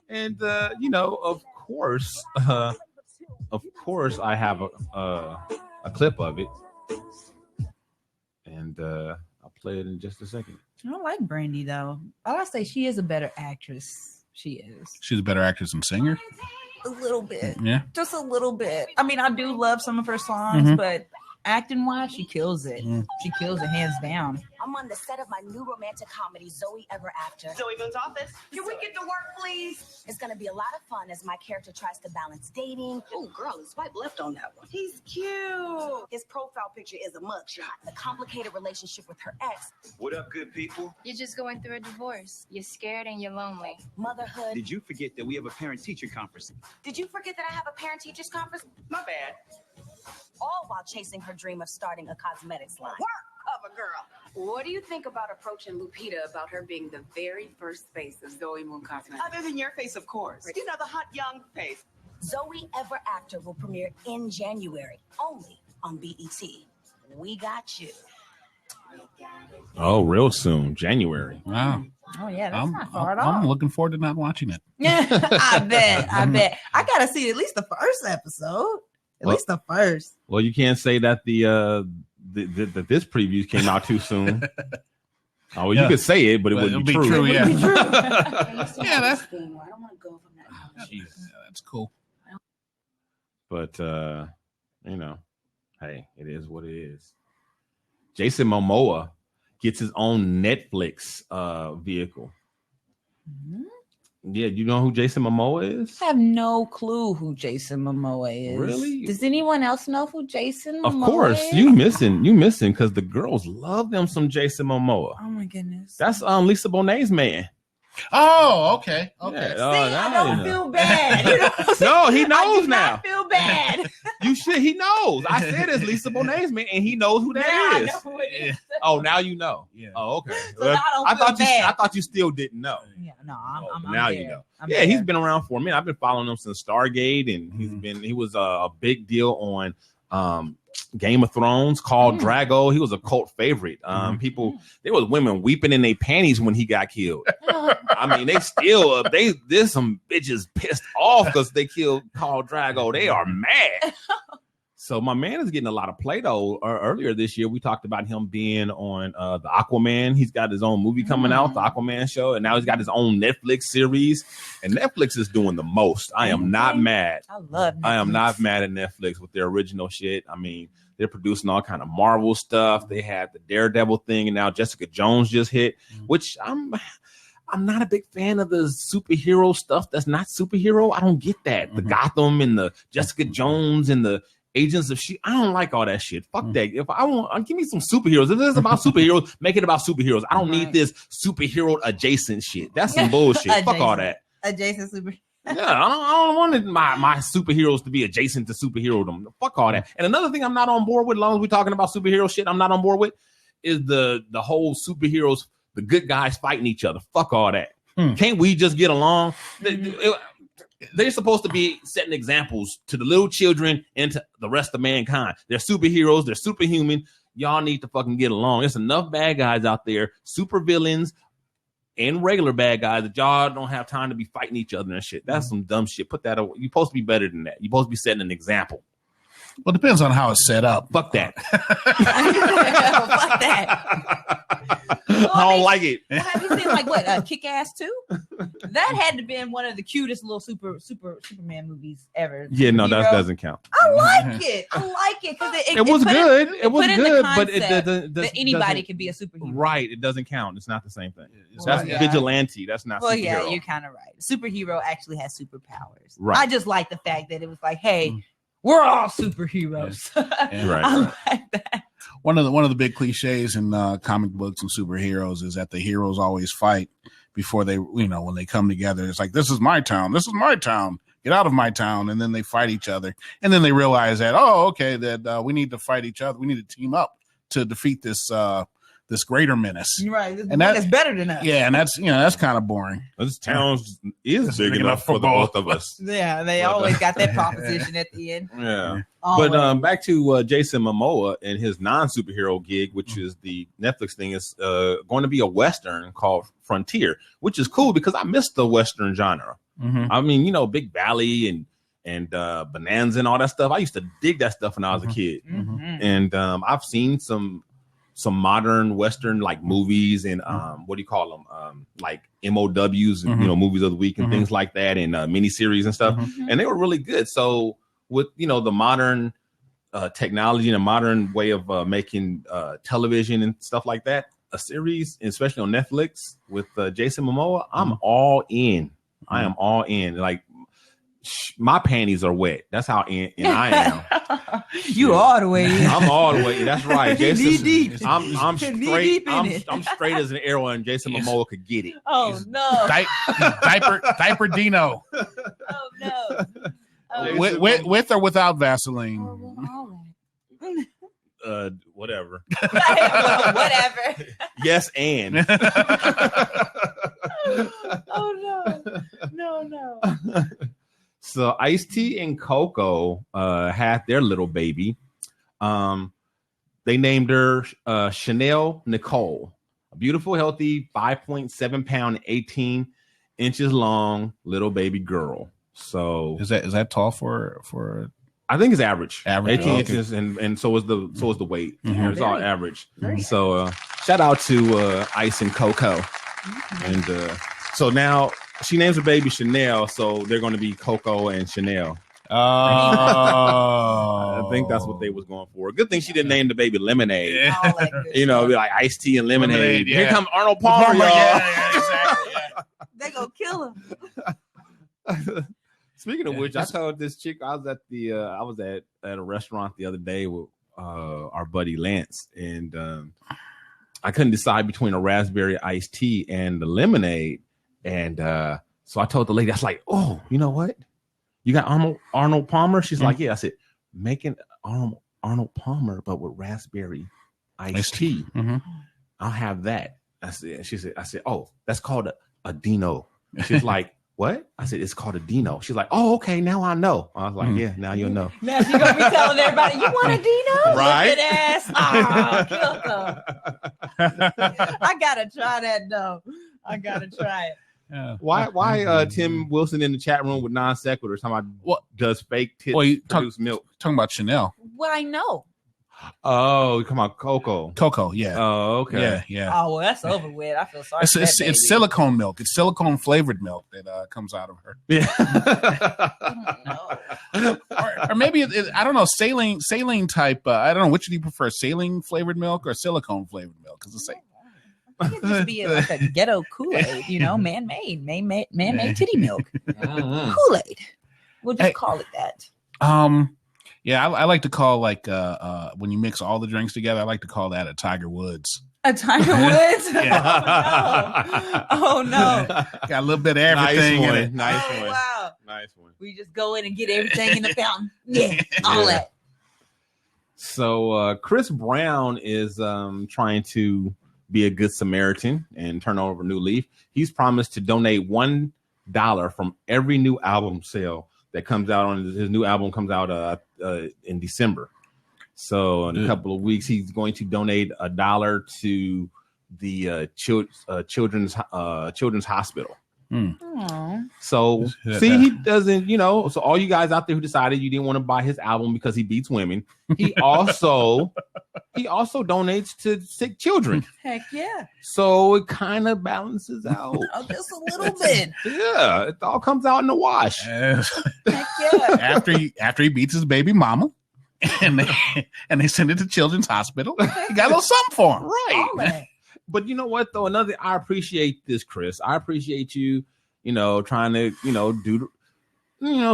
Speaker 2: And of course, I have a clip of it, and I'll play it in just a second.
Speaker 1: I don't like Brandy though. I say she is a better actress She is.
Speaker 4: She's a better actress and singer.
Speaker 1: A little bit.
Speaker 4: Yeah.
Speaker 1: Just a little bit. I mean, I do love some of her songs, but acting wise, she kills it. She kills it hands down.
Speaker 11: I'm on the set of my new romantic comedy, Zoe Ever After.
Speaker 12: Zoe Moon's Office. Can we get to work, please?
Speaker 11: It's going to be a lot of fun as my character tries to balance dating.
Speaker 12: Oh, girl, swipe left on that one. He's cute. His profile picture is a mugshot.
Speaker 11: The complicated relationship with her ex.
Speaker 13: What up, good people?
Speaker 14: You're just going through a divorce. You're scared and you're lonely.
Speaker 11: Motherhood.
Speaker 13: Did you forget that we have a parent-teacher conference?
Speaker 11: Did you forget that I have a parent-teachers conference?
Speaker 12: My bad.
Speaker 11: All while chasing her dream of starting a cosmetics line.
Speaker 12: Work of a girl.
Speaker 15: What do you think about approaching Lupita about her being the very first face of Zoe Moon Cosmetics?
Speaker 12: Other than your face, of course. You know, the hot young face.
Speaker 11: Zoe Ever After will premiere in January, only on BET. We got you.
Speaker 2: Oh, real soon, January.
Speaker 4: Wow.
Speaker 1: Oh yeah, that's not far at all.
Speaker 4: I'm looking forward to not watching it.
Speaker 1: Yeah, I bet. I gotta see at least the first episode. At least the first.
Speaker 2: Well, you can't say that that this preview came out too soon. Oh, well, you could say it, but it wouldn't be true.
Speaker 4: Yeah,
Speaker 1: yeah,
Speaker 15: that's. I don't want to go from that.
Speaker 4: Yeah, that's cool.
Speaker 2: But you know, hey, it is what it is. Jason Momoa gets his own Netflix vehicle.
Speaker 1: Mm-hmm.
Speaker 2: Yeah, you know who Jason Momoa is?
Speaker 1: I have no clue who Jason Momoa is.
Speaker 2: Really?
Speaker 1: Does anyone else know who Jason Momoa is?
Speaker 2: Of course, you missing because the girls love them some Jason Momoa.
Speaker 1: Oh my goodness.
Speaker 2: That's Lisa Bonet's man.
Speaker 4: Oh, okay.
Speaker 2: Yeah,
Speaker 1: I don't feel bad.
Speaker 2: No, he knows now.
Speaker 1: I feel bad.
Speaker 2: You should. He knows. I said it's Lisa Bonet's man, and he knows who that is.
Speaker 1: I know who it is.
Speaker 2: Oh, now you know.
Speaker 4: Yeah.
Speaker 2: Oh, okay.
Speaker 1: So now I don't feel bad.
Speaker 2: I thought you still didn't know.
Speaker 1: Yeah, no, I'm
Speaker 2: now
Speaker 1: there.
Speaker 2: you know.
Speaker 1: I'm
Speaker 2: Yeah,
Speaker 1: there.
Speaker 2: he's been around for a minute. I've been following him since Stargate, and he was a big deal on Game of Thrones, called Drago. He was a cult favorite. There was women weeping in their panties when he got killed. I mean, there's some bitches pissed off because they killed Khal Drago. They are mad. So my man is getting a lot of play though. Earlier this year, we talked about him being on the Aquaman. He's got his own movie coming out, the Aquaman show, and now he's got his own Netflix series. And Netflix is doing the most. I am not mad.
Speaker 1: I love Netflix.
Speaker 2: I am not mad at Netflix with their original shit. I mean, they're producing all kind of Marvel stuff. They had the Daredevil thing, and now Jessica Jones just hit, which I'm not a big fan of the superhero stuff that's not superhero. I don't get that. The Gotham and the Jessica Jones and the Agents of Shield. I don't like all that shit. Fuck that. If I want, give me some superheroes. If it's about superheroes, make it about superheroes. I don't need this superhero adjacent shit. That's some bullshit. Fuck all that.
Speaker 1: Adjacent superhero.
Speaker 2: Yeah, I don't want my superheroes to be adjacent to superherodom. Fuck all that. And another thing I'm not on board with, as long as we're talking about superhero shit, I'm not on board with is the whole superheroes, the good guys fighting each other. Fuck all that. Can't we just get along? They're supposed to be setting examples to the little children and to the rest of mankind. They're superheroes. They're superhuman. Y'all need to fucking get along. There's enough bad guys out there, super villains and regular bad guys, that y'all don't have time to be fighting each other and shit. That's some dumb shit. Put that away. You're supposed to be better than that. You're supposed to be setting an example.
Speaker 4: Well, it depends on how it's set up.
Speaker 2: Fuck that.
Speaker 1: Fuck that.
Speaker 2: I don't like it.
Speaker 1: Well, have you seen what Kick-Ass 2? That had to been one of the cutest little Superman movies ever.
Speaker 2: Yeah, no, that doesn't count.
Speaker 1: I like it. Because
Speaker 2: it was good. It was good, but it
Speaker 1: doesn't. That anybody can be a superhero.
Speaker 2: Right. It doesn't count. It's not the same thing. That's vigilante. That's not.
Speaker 1: Well,
Speaker 2: superhero.
Speaker 1: yeah, you're kind of right. Superhero actually has superpowers.
Speaker 2: Right.
Speaker 1: I just like the fact that it was like, hey, we're all superheroes.
Speaker 4: Yeah.
Speaker 2: Right.
Speaker 1: I like that.
Speaker 4: One of the big cliches in comic books and superheroes is that the heroes always fight before they, when they come together. It's like, this is my town. This is my town. Get out of my town. And then they fight each other. And then they realize that, that we need to fight each other. We need to team up to defeat this greater menace.
Speaker 1: Right.
Speaker 4: And that's
Speaker 1: better than us.
Speaker 4: Yeah. And that's kind of boring.
Speaker 2: This town is big enough for the both of us.
Speaker 1: Yeah. They always got that proposition at the end.
Speaker 2: Yeah.
Speaker 1: Always.
Speaker 2: But back to Jason Momoa and his non-superhero gig, which is the Netflix thing, is going to be a Western called Frontier, which is cool because I miss the Western genre. I mean, Big Valley and Bonanza and all that stuff. I used to dig that stuff when I was a kid. And I've seen some some modern Western like movies and what do you call them? Like MOWs, and, movies of the week and things like that, and miniseries and stuff. And they were really good. So with the modern technology and a modern way of making television and stuff like that, a series, especially on Netflix with Jason Momoa, I'm all in. I am all in. Like my panties are wet. That's how in I am.
Speaker 1: You all the way in.
Speaker 2: I'm all the way in. That's right. Jason,
Speaker 1: deep.
Speaker 2: I'm straight. I'm straight as an arrow, and Jason Momoa could get it.
Speaker 1: Oh no.
Speaker 4: Diaper Dino.
Speaker 1: Oh no.
Speaker 4: With or without Vaseline.
Speaker 2: Whatever.
Speaker 1: Well, whatever.
Speaker 2: Yes, and.
Speaker 1: Oh no.
Speaker 2: So Ice-T and Coco had their little baby. They named her Chanel Nicole, a beautiful, healthy 5.7 pound, 18 inches long little baby girl. So
Speaker 4: is that tall for?
Speaker 2: I think it's average.
Speaker 4: 18
Speaker 2: inches, and so is the weight. It's all average.
Speaker 1: Very
Speaker 2: so shout out to Ice and Coco, and so now she names her baby Chanel, so they're going to be Coco and Chanel. I think that's what they was going for. Good thing she didn't name the baby Lemonade.
Speaker 1: Yeah.
Speaker 2: Be like Ice-T and Lemonade.
Speaker 4: Yeah.
Speaker 2: Here come Arnold Palmer, y'all.
Speaker 4: Yeah, exactly. Yeah.
Speaker 1: They gonna kill him.
Speaker 2: Speaking of which, I told this chick I was at a restaurant the other day with our buddy Lance, and I couldn't decide between a raspberry iced tea and the lemonade, and so I told the lady, I was like, "Oh, you know what? You got Arnold Palmer?" She's like, "Yeah." I said, "Making Arnold Palmer, but with raspberry iced tea. I'll have that." I said, "Oh, that's called a Dino." She's like, "What?" I said, "It's called a Dino." She's like, "Oh, okay, now I know." I was like, "Yeah, now you'll know."
Speaker 1: Now you're gonna be telling everybody, "You want a Dino?"
Speaker 2: Right?
Speaker 1: Look at ass. I gotta try that though. I gotta try it.
Speaker 4: Yeah.
Speaker 2: Why Tim Wilson in the chat room with non sequiturs talking about what does fake tits produce milk?
Speaker 4: Talking about Chanel.
Speaker 1: Well, I know.
Speaker 2: Oh, come on, Coco,
Speaker 4: yeah.
Speaker 2: Oh, okay.
Speaker 4: Yeah.
Speaker 1: Oh, well, that's over with. I feel sorry.
Speaker 4: It's silicone milk. It's silicone flavored milk that comes out of her.
Speaker 2: Yeah.
Speaker 4: or maybe I don't know, saline type. I don't know, which do you prefer, saline flavored milk or silicone flavored milk? Because it's like.
Speaker 1: It could just be like a ghetto Kool-Aid, man-made titty milk. Kool-Aid. We'll just call it that.
Speaker 4: Yeah, I like to call when you mix all the drinks together, I like to call that a Tiger Woods.
Speaker 1: A Tiger Woods?
Speaker 4: Yeah.
Speaker 1: Oh no.
Speaker 4: Got a little bit of everything in it.
Speaker 2: Nice one.
Speaker 1: Wow.
Speaker 2: Nice one.
Speaker 1: We just go in and get everything in the fountain. Yeah, all that.
Speaker 2: So Chris Brown is trying to be a good Samaritan and turn over a new leaf. He's promised to donate $1 from every new album sale that comes out. His new album comes out in December. So in a couple of weeks, he's going to donate $1 to the children's hospital. So see, he doesn't, so all you guys out there who decided you didn't want to buy his album because he beats women, he also donates to sick children.
Speaker 1: Heck yeah.
Speaker 2: So it kind of balances out.
Speaker 1: Oh, just a little bit.
Speaker 2: Yeah, it all comes out in the wash.
Speaker 1: Heck yeah.
Speaker 4: After he beats his baby mama and they send it to Children's Hospital, he got a little something for him.
Speaker 2: Right. But you know what, though? I appreciate this, Chris. I appreciate you, trying to, do,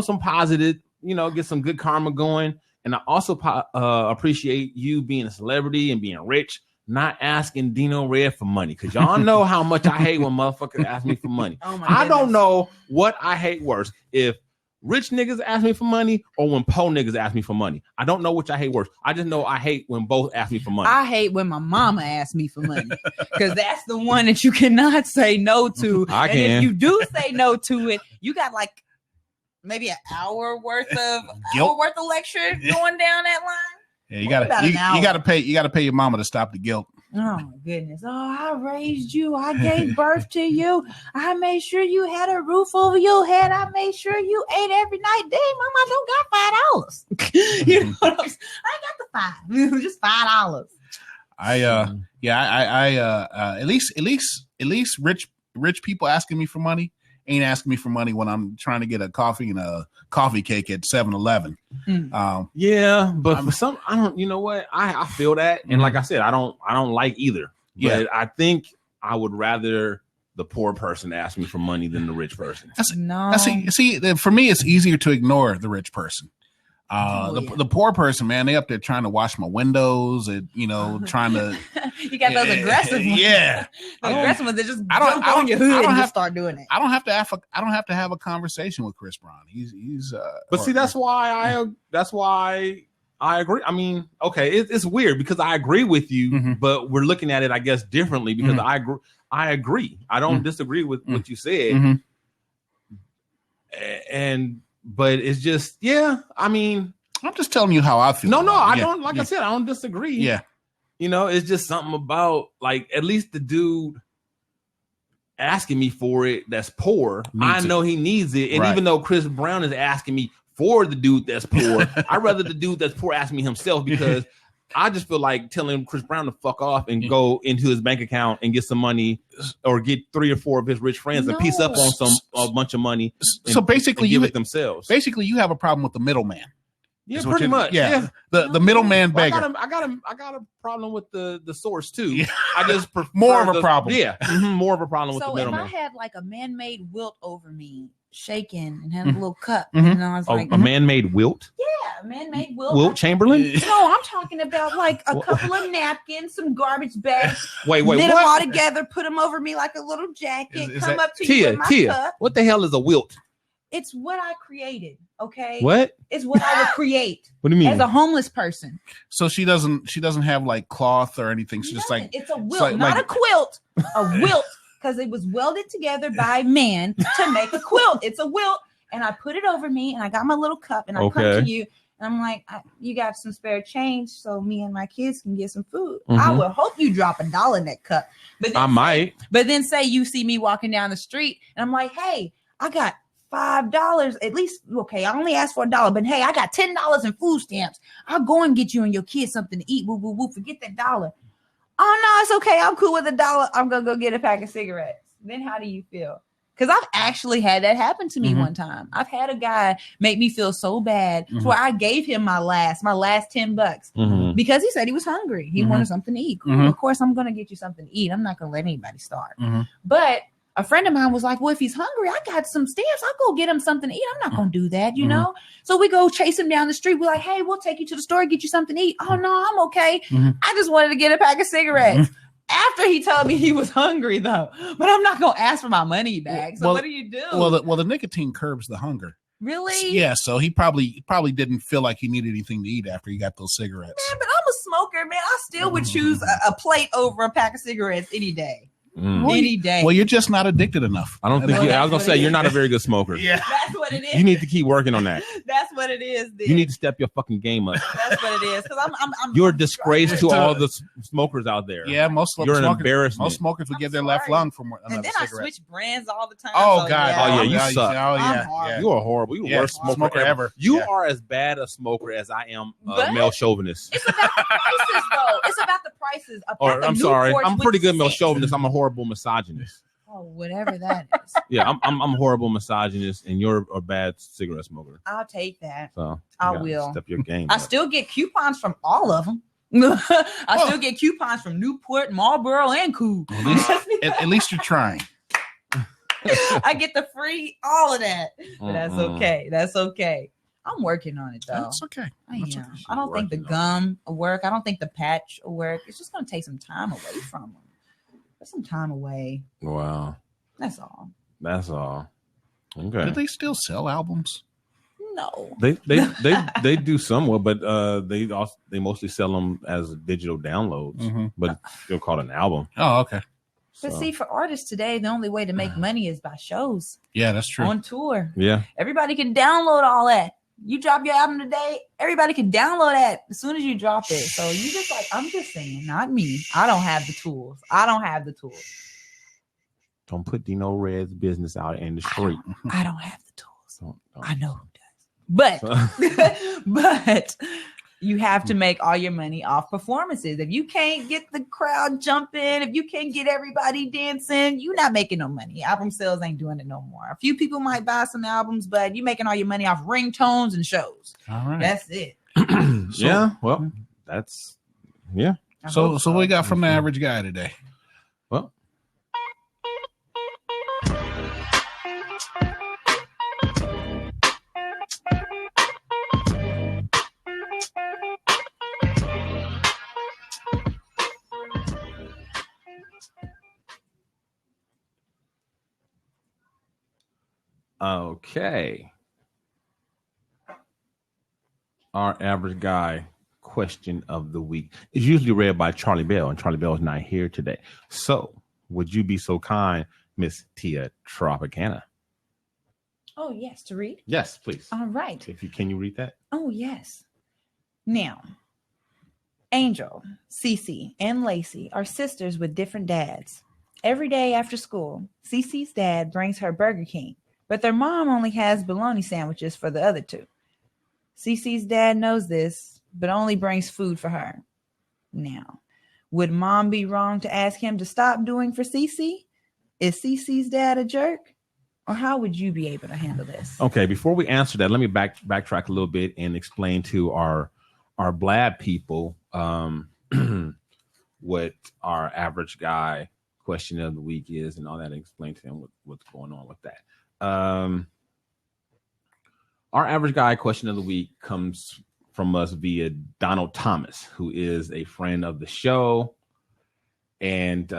Speaker 2: some positive, get some good karma going. And I also appreciate you being a celebrity and being rich, not asking Dino Red for money. Because y'all know how much I hate when motherfuckers ask me for money.
Speaker 1: Oh
Speaker 2: I don't know what I hate worse. If rich niggas ask me for money or when poor niggas ask me for money. I don't know which I hate worse. I just know I hate when both ask me for money.
Speaker 1: I hate when my mama asks me for money because that's the one that you cannot say no to.
Speaker 2: I can.
Speaker 1: If you do say no to it, you got like maybe an hour worth of lecture going down that line.
Speaker 4: Yeah, you gotta pay your mama to stop the guilt.
Speaker 1: Oh my goodness. Oh, I raised you. I gave birth to you. I made sure you had a roof over your head. I made sure you ate every night. Dang, mama, I don't got $5. You know what I'm saying? I ain't got the $5. Just $5.
Speaker 4: At least rich people asking me for money ain't asking me for money when I'm trying to get a coffee and a coffee cake at 7-Eleven.
Speaker 2: Yeah, but for some, I don't. You know what? I feel that, and like I said, I don't like either.
Speaker 4: Yeah.
Speaker 2: But I think I would rather the poor person ask me for money than the rich person.
Speaker 4: See, for me, it's easier to ignore the rich person. The poor person, man, they up there trying to wash my windows and trying to.
Speaker 1: You got those aggressive ones.
Speaker 4: Yeah,
Speaker 1: the aggressive ones that just jump on your hood and just start doing it.
Speaker 4: I don't have to have a conversation with Chris Brown. He's.
Speaker 2: But see, that's why I agree. I mean, okay, it's weird because I agree with you, but we're looking at it, I guess, differently because I agree. I don't disagree with what you said, but it's just, yeah. I mean,
Speaker 4: I'm just telling you how I feel.
Speaker 2: No, I don't. Like I said, I don't disagree.
Speaker 4: Yeah,
Speaker 2: it's just something about like at least the dude asking me for it that's poor. I know he needs it, and even though Chris Brown is asking me for the dude that's poor, I'd rather the dude that's poor ask me himself because I just feel like telling Chris Brown to fuck off and go into his bank account and get some money or get 3 or 4 of his rich friends and piece up on a bunch of money.
Speaker 4: So basically,
Speaker 2: give it themselves.
Speaker 4: Basically, you have a problem with the middleman.
Speaker 2: Yeah, pretty much. Yeah.
Speaker 4: The middleman beggar.
Speaker 2: I got a problem with the source too. Yeah. I just prefer
Speaker 4: more of a problem.
Speaker 2: Yeah, more of a problem with the middleman.
Speaker 1: So if I had like a man-made wilt over me, shaking and had a little cup, and I was like,
Speaker 2: a man-made wilt.
Speaker 1: Yeah, a man-made wilt.
Speaker 2: Wilt Chamberlain?
Speaker 1: No, I'm talking about like a couple of napkins, some garbage bags.
Speaker 2: Wait,
Speaker 1: knit
Speaker 2: what?
Speaker 1: them all together, put them over me like a little jacket. Come up to you with my cup.
Speaker 2: What the hell is a wilt?
Speaker 1: It's what I created. Okay.
Speaker 2: What?
Speaker 1: It's what I would create.
Speaker 2: What do you mean?
Speaker 1: As a homeless person.
Speaker 4: So she doesn't have like cloth or anything. She's just like
Speaker 1: it's a wilt, not a quilt. A wilt, because it was welded together by man to make a quilt. It's a wilt, and I put it over me, and I got my little cup, and I come to you, and I'm like, you got some spare change, so me and my kids can get some food. I would hope you drop $1 in that cup, but then
Speaker 2: might.
Speaker 1: But then say you see me walking down the street, and I'm like, hey, I got $5 at least. Okay, I only asked for $1, but hey, I got $10 in food stamps. I'll go and get you and your kids something to eat. Woo, woo, woo. Forget that $1. Oh no, it's okay. I'm cool with $1. I'm gonna go get a pack of cigarettes. Then how do you feel? Because I've actually had that happen to me one time. I've had a guy make me feel so bad where I gave him my last $10 because he said he was hungry. He wanted something to eat. Cool. Of course, I'm gonna get you something to eat. I'm not gonna let anybody starve. But a friend of mine was like, well, if he's hungry, I got some stamps. I'll go get him something to eat. I'm not going to do that, you know? So we go chase him down the street. We're like, hey, we'll take you to the store, get you something to eat. Oh, no, I'm okay. I just wanted to get a pack of cigarettes. After he told me he was hungry, though. But I'm not going to ask for my money back. So what do you do?
Speaker 4: Well, the nicotine curbs the hunger.
Speaker 1: Really?
Speaker 4: Yeah, so he probably didn't feel like he needed anything to eat after he got those cigarettes.
Speaker 1: Man, but I'm a smoker, man. I still would choose a plate over a pack of cigarettes any day. Any day.
Speaker 4: Well, you're just not addicted enough.
Speaker 2: I don't think I was gonna say you're not a very good smoker.
Speaker 4: Yeah,
Speaker 1: that's what it is.
Speaker 2: You need to keep working on that.
Speaker 1: That's what it is. Then.
Speaker 2: You need to step your fucking game up.
Speaker 1: That's what it is. Because
Speaker 2: you're a disgrace to all the smokers out there.
Speaker 4: Yeah, you're an embarrassment. Most smokers would give their left lung for more.
Speaker 1: And then
Speaker 4: cigarette.
Speaker 1: I switch brands all the time.
Speaker 4: Oh God!
Speaker 2: Yeah. Oh yeah, you suck.
Speaker 4: Oh yeah.
Speaker 2: You are horrible. You're the worst smoker ever. You are as bad a smoker as I am male chauvinist.
Speaker 1: It's about the prices, though. It's about the prices.
Speaker 2: I'm sorry. I'm pretty good male chauvinist. I'm a horrible misogynist.
Speaker 1: Oh, whatever that is.
Speaker 2: Yeah, I'm a horrible misogynist, and you're a bad cigarette smoker.
Speaker 1: I'll take that.
Speaker 2: So
Speaker 1: I will
Speaker 2: step your game.
Speaker 1: I still get coupons from all of them. I still get coupons from Newport, Marlboro, and Cool.
Speaker 4: At least you're trying.
Speaker 1: I get the free all of that. But that's okay. That's okay. I'm working on it though.
Speaker 4: That's okay.
Speaker 1: I don't think the gum will work. I don't think the patch will work. It's just gonna take some time away from them. Some time away.
Speaker 2: Wow.
Speaker 1: That's all.
Speaker 2: Okay.
Speaker 4: Do they still sell albums?
Speaker 1: No.
Speaker 2: They do somewhat, but they mostly sell them as digital downloads, but it's still called an album.
Speaker 4: Oh, okay.
Speaker 1: But see, for artists today, the only way to make money is by shows.
Speaker 4: Yeah, that's true.
Speaker 1: On tour.
Speaker 2: Yeah.
Speaker 1: Everybody can download all that. You drop your album today, everybody can download that as soon as you drop it. So you just I'm just saying, not me. I don't have the tools.
Speaker 2: Don't put Dino Red's business out in the street.
Speaker 1: I don't have the tools. I know who does. But You have to make all your money off performances. If you can't get the crowd jumping, if you can't get everybody dancing, you're not making no money. Album sales ain't doing it no more. A few people might buy some albums, but you're making all your money off ringtones and shows.
Speaker 4: All right.
Speaker 1: That's it.
Speaker 2: Yeah. Well, that's yeah.
Speaker 4: So what we got from the average guy today?
Speaker 2: Well, okay. Our average guy question of the week is usually read by Charlie Bell, and Charlie Bell is not here today. So, would you be so kind, Miss Tia Tropicana?
Speaker 1: Oh, yes, to read?
Speaker 2: Yes, please.
Speaker 1: All right.
Speaker 2: Can you read that?
Speaker 1: Oh, yes. Now, Angel, Cece, and Lacey are sisters with different dads. Every day after school, Cece's dad brings her Burger King, but their mom only has bologna sandwiches for the other two. Cece's dad knows this, but only brings food for her. Now, would mom be wrong to ask him to stop doing for Cece? Is Cece's dad a jerk? Or how would you be able to handle this?
Speaker 2: Okay, before we answer that, let me backtrack a little bit and explain to our Blab people what our average guy question of the week is and all that, and explain to them what's going on with that. Our average guy question of the week comes from us via Donald Thomas, who is a friend of the show, and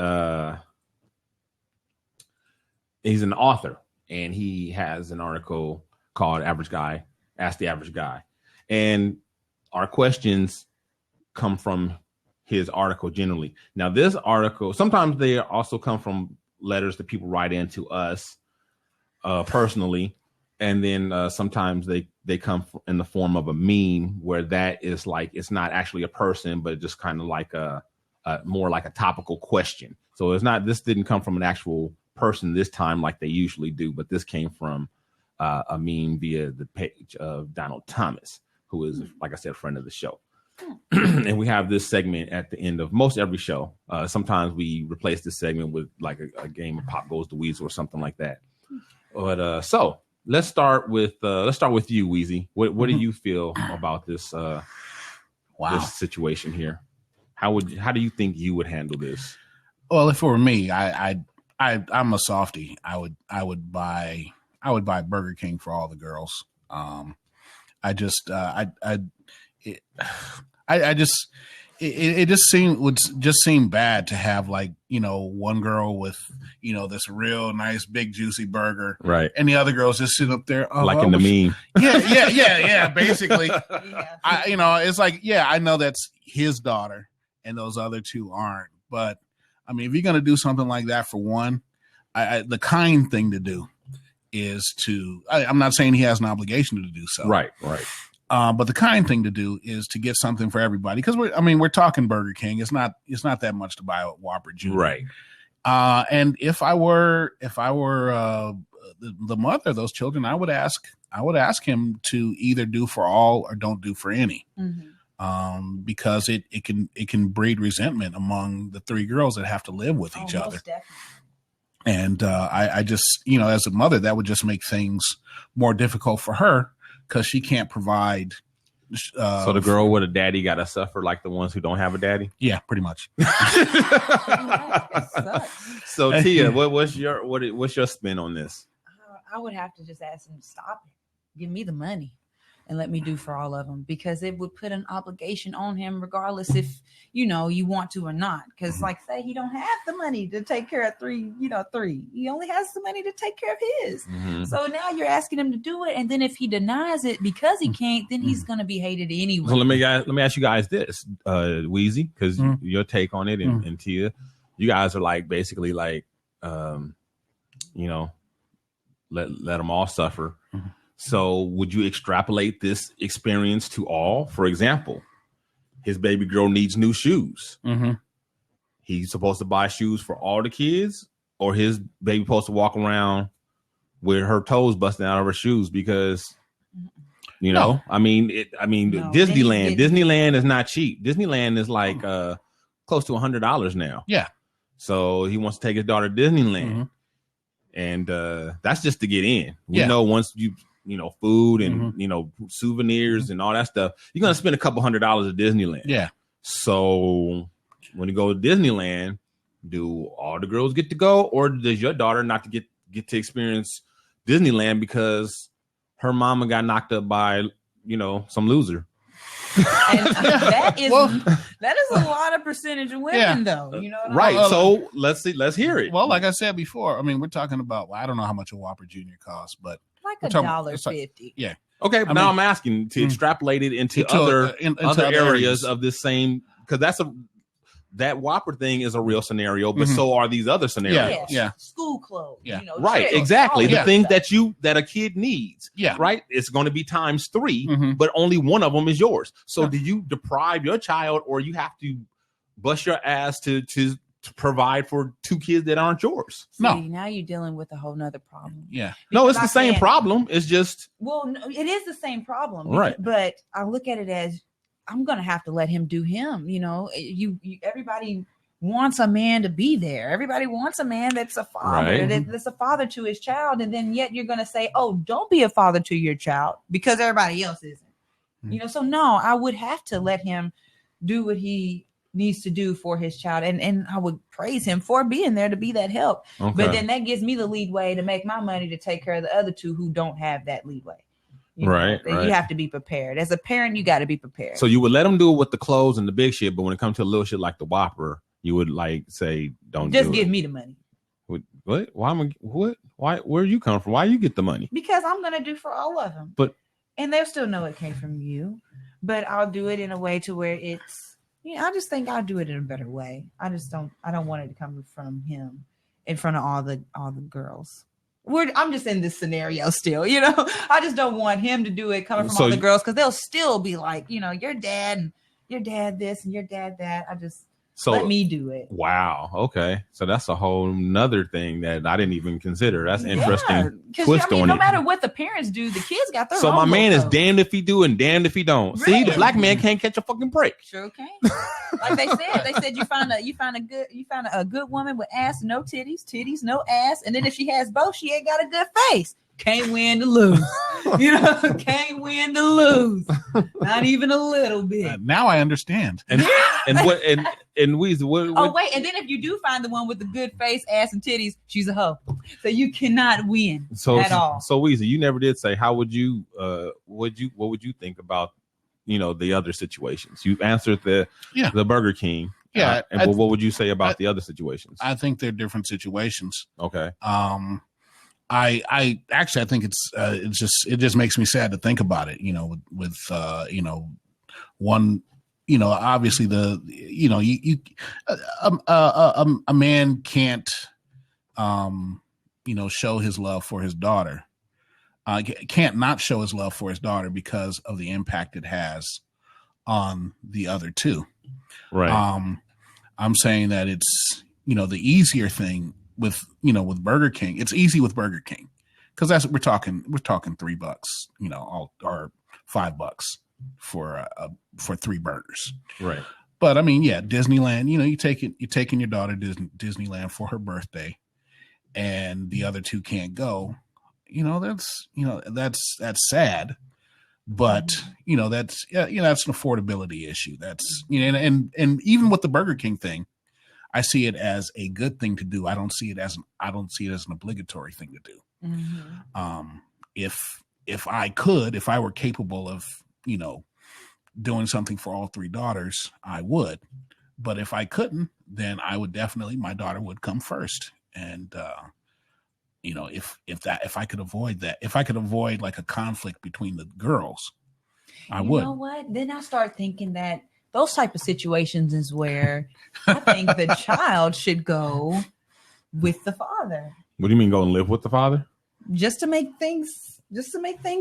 Speaker 2: he's an author, and he has an article called "Average Guy Ask the Average Guy," and our questions come from his article generally. Now, this article, sometimes they also come from letters that people write into us personally. And then sometimes they come in the form of a meme where that is like, it's not actually a person, but just kind of like a more like a topical question. So this didn't come from an actual person this time like they usually do, but this came from a meme via the page of Donald Thomas, who is, like I said, a friend of the show. And we have this segment at the end of most every show. Sometimes we replace this segment with like a game of Pop Goes the Weasel or something like that. But so let's start with you, Weezy. What do you feel about this this situation here? How do you think you would handle this?
Speaker 4: Well, if it were me, I'm a softie. I would buy Burger King for all the girls. It just seem bad to have, like, you know, one girl with, you know, this real nice big juicy burger,
Speaker 2: right,
Speaker 4: and the other girls just sit up there
Speaker 2: like in the meme.
Speaker 4: Yeah, basically. It's like, yeah, I know that's his daughter and those other two aren't, but I mean, if you're gonna do something like that for one, the kind thing to do is to, I'm not saying he has an obligation to do so,
Speaker 2: right.
Speaker 4: But the kind thing to do is to get something for everybody, because we're talking Burger King. It's not that much to buy a Whopper Jr.
Speaker 2: Right.
Speaker 4: And if I were the mother of those children, I would ask him to either do for all or don't do for any, because it can breed resentment among the three girls that have to live with each other. Definitely. And I just, you know, as a mother, that would just make things more difficult for her, because she can't provide.
Speaker 2: So the girl with a daddy got to suffer like the ones who don't have a daddy?
Speaker 4: Yeah, pretty much.
Speaker 2: So Tia, what's your spin on this?
Speaker 1: I would have to just ask him to stop it. Give me the money and let me do for all of them, because it would put an obligation on him regardless if, you know, you want to or not. Because like, say he don't have the money to take care of three. He only has the money to take care of his. So now you're asking him to do it. And then if he denies it because he can't, then he's going to be hated anyway.
Speaker 2: So let me ask you guys this, Weezy, because your take on it, and Tia, you guys are like, basically like, you know, let them all suffer. So would you extrapolate this experience to all? For example, his baby girl needs new shoes. He's supposed to buy shoes for all the kids, or his baby supposed to walk around with her toes busting out of her shoes because You know, I mean, Disneyland.
Speaker 1: Then
Speaker 2: Disneyland is not cheap. Disneyland is like close to $100 now.
Speaker 4: Yeah.
Speaker 2: So he wants to take his daughter to Disneyland, and that's just to get in. We know once you know food and you know souvenirs and all that stuff, you're gonna spend a couple $100 at Disneyland.
Speaker 4: Yeah.
Speaker 2: So when you go to Disneyland, do all the girls get to go, or does your daughter not to get to experience Disneyland because her mama got knocked up by, you know, some loser?
Speaker 1: And that is a lot of percentage of women, though. You know,
Speaker 2: right? So let's hear it.
Speaker 4: Well, like I said before, I mean, we're talking about. Well, I don't know how much a Whopper Junior costs, but
Speaker 1: like $1.50.
Speaker 4: Yeah.
Speaker 2: Okay, but now I'm asking to extrapolate it into other areas of this same, because that Whopper thing is a real scenario, but so are these other scenarios.
Speaker 4: Yeah.
Speaker 1: School clothes.
Speaker 4: Yeah.
Speaker 1: You know,
Speaker 2: Right.
Speaker 1: trips,
Speaker 2: Exactly. The
Speaker 1: that
Speaker 2: thing
Speaker 1: stuff.
Speaker 2: that a kid needs.
Speaker 4: Yeah.
Speaker 2: Right. It's going to be times 3, but only one of them is yours. So do you deprive your child, or you have to bust your ass to provide for 2 kids that aren't yours?
Speaker 1: See, now you're dealing with a whole nother problem.
Speaker 4: Yeah.
Speaker 2: No, it's the same problem. It's just.
Speaker 1: Well, no, it is the same problem.
Speaker 2: Right.
Speaker 1: But I look at it as I'm going to have to let him do him. You know, everybody wants a man to be there. Everybody wants a man that's a father, that's a father to his child. And then yet you're going to say, oh, don't be a father to your child because everybody else isn't. You know, so no, I would have to let him do what he needs to do for his child. And I would praise him for being there to be that help. Okay. But then that gives me the leadway to make my money to take care of the other 2 who don't have that leadway. You have to be prepared. As a parent, you got to be prepared.
Speaker 2: So you would let them do it with the clothes and the big shit, but when it comes to a little shit like the Whopper, you would like say, don't
Speaker 1: just
Speaker 2: do
Speaker 1: give
Speaker 2: it.
Speaker 1: me the money.
Speaker 2: What? Why? Where you come from? Why you get the money?
Speaker 1: Because I'm gonna do for all of them. And they'll still know it came from you. But I'll do it in a way to where it's. I just think I'll do it in a better way. I don't want it to come from him in front of all the girls. I'm just in this scenario still, I just don't want him to do it coming from all the girls, because they'll still be like, your dad this and your dad that. Let me do it.
Speaker 2: Wow. Okay. So that's a whole nother thing that I didn't even consider. That's interesting twist on it.
Speaker 1: No matter what the parents do, the kids got their own.
Speaker 2: So my man is damned if he do and damned if he don't. Really? See, the black man can't catch a fucking break.
Speaker 1: Sure can. Like they said you find a good woman with ass, no titties, no ass, and then if she has both, she ain't got a good face. Can't win to lose. Can't win to lose. Not even a little bit.
Speaker 4: Now I understand.
Speaker 2: And Weezy,
Speaker 1: oh wait, and then if you do find the one with the good face, ass, and titties, she's a hoe. So you cannot win at all.
Speaker 2: So Weezy, you never did say how would you what would you think about the other situations? You've answered the Burger King.
Speaker 4: Yeah.
Speaker 2: What would you say about the other situations?
Speaker 4: I think they're different situations.
Speaker 2: Okay.
Speaker 4: I actually think it just makes me sad to think about it. With one, obviously a man can't, show his love for his daughter. Can't not show his love for his daughter because of the impact it has on the other 2.
Speaker 2: Right.
Speaker 4: I'm saying that it's, the easier thing with Burger King. It's easy with Burger King because that's what we're talking $3, or $5 for 3 burgers.
Speaker 2: Right.
Speaker 4: But I mean, yeah, Disneyland, you're taking your daughter to Disneyland for her birthday and the other 2 can't go. That's sad. But that's an affordability issue. That's and even with the Burger King thing, I see it as a good thing to do. I don't see it as an obligatory thing to do. Mm-hmm. If I were capable of doing something for all 3 daughters, I would. But if I couldn't, then I would definitely, my daughter would come first. And if I could avoid that, if I could avoid like a conflict between the girls, I would. You
Speaker 1: know what? Then I start thinking that those type of situations is where I think the child should go with the father.
Speaker 2: What do you mean go and live with the father?
Speaker 1: Just to make things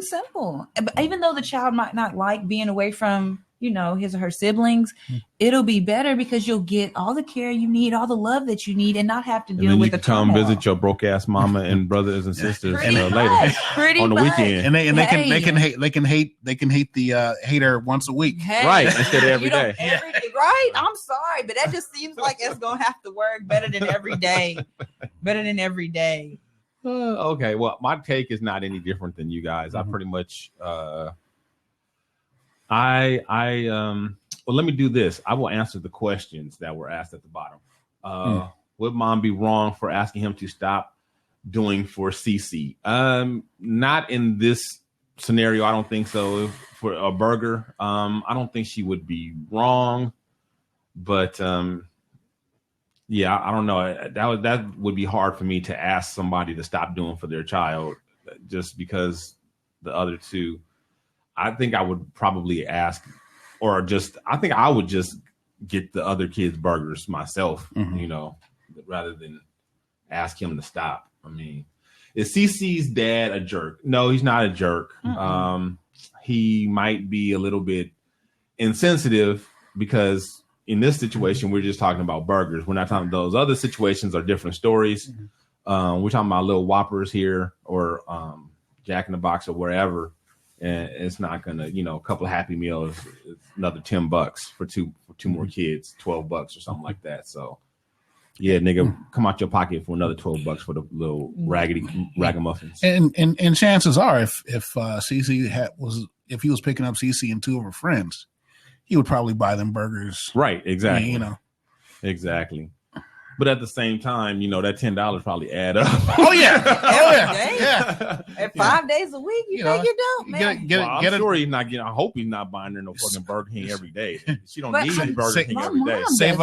Speaker 1: simple. Even though the child might not like being away from you know, his or her siblings, it'll be better because you'll get all the care you need, all the love that you need, and not have to deal with the
Speaker 2: come
Speaker 1: turmoil.
Speaker 2: visit your broke ass mama and brothers and sisters later
Speaker 1: on
Speaker 2: the weekend,
Speaker 4: and they can hate the hater once a week,
Speaker 2: right? Instead of every day.
Speaker 1: Right? I'm sorry, but that just seems like it's gonna have to work better than every day.
Speaker 2: Okay, well, my take is not any different than you guys. I pretty much well, let me do this. I will answer the questions that were asked at the bottom. Would mom be wrong for asking him to stop doing for Cece? Not in this scenario. I don't think so. For a burger, I don't think she would be wrong. But yeah, I don't know. That would be hard for me to ask somebody to stop doing for their child, just because the other two. I think I would probably ask, I think I would just get the other kids burgers myself, you know, rather than ask him to stop. I mean, is CC's dad a jerk? No, he's not a jerk. He might be a little bit insensitive because in this situation, we're just talking about burgers. We're not talking, those other situations are different stories. We're talking about little Whoppers here or Jack in the Box or wherever. And it's not gonna, you know, a couple of Happy Meals, another $10 for two more kids, $12 or something like that. So, yeah, nigga, come out your pocket for another $12 for the little ragamuffins.
Speaker 4: And chances are, if Cece if he was picking up Cece and two of her friends, he would probably buy them burgers.
Speaker 2: Right? Exactly.
Speaker 4: You know,
Speaker 2: exactly. But at the same time, you know, that $10 probably add up.
Speaker 4: Oh yeah,
Speaker 1: And 5 days a week, you think you don't, man.
Speaker 2: I'm sure he's not getting. I hope he's not buying her no fucking Burger King every day. She don't need Burger King every day.
Speaker 4: Save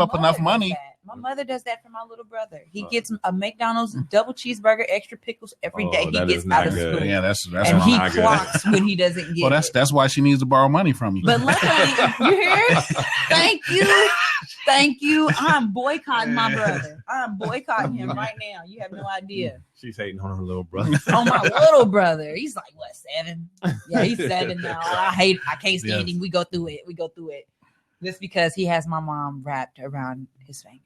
Speaker 4: up enough money.
Speaker 1: My mother does that for my little brother. He gets a McDonald's double cheeseburger, extra pickles every day. He gets out of school.
Speaker 4: Yeah, that's
Speaker 1: and he clocks when he doesn't get.
Speaker 4: Well, that's why she needs to borrow money from you.
Speaker 1: But luckily, you hear? Thank you. I'm boycotting my brother. I'm boycotting him right now. You have no idea.
Speaker 2: She's hating on her little brother.
Speaker 1: On my little brother. He's like, what, 7? Yeah, he's 7 now. I can't stand him. We go through it. Just because he has my mom wrapped around his finger.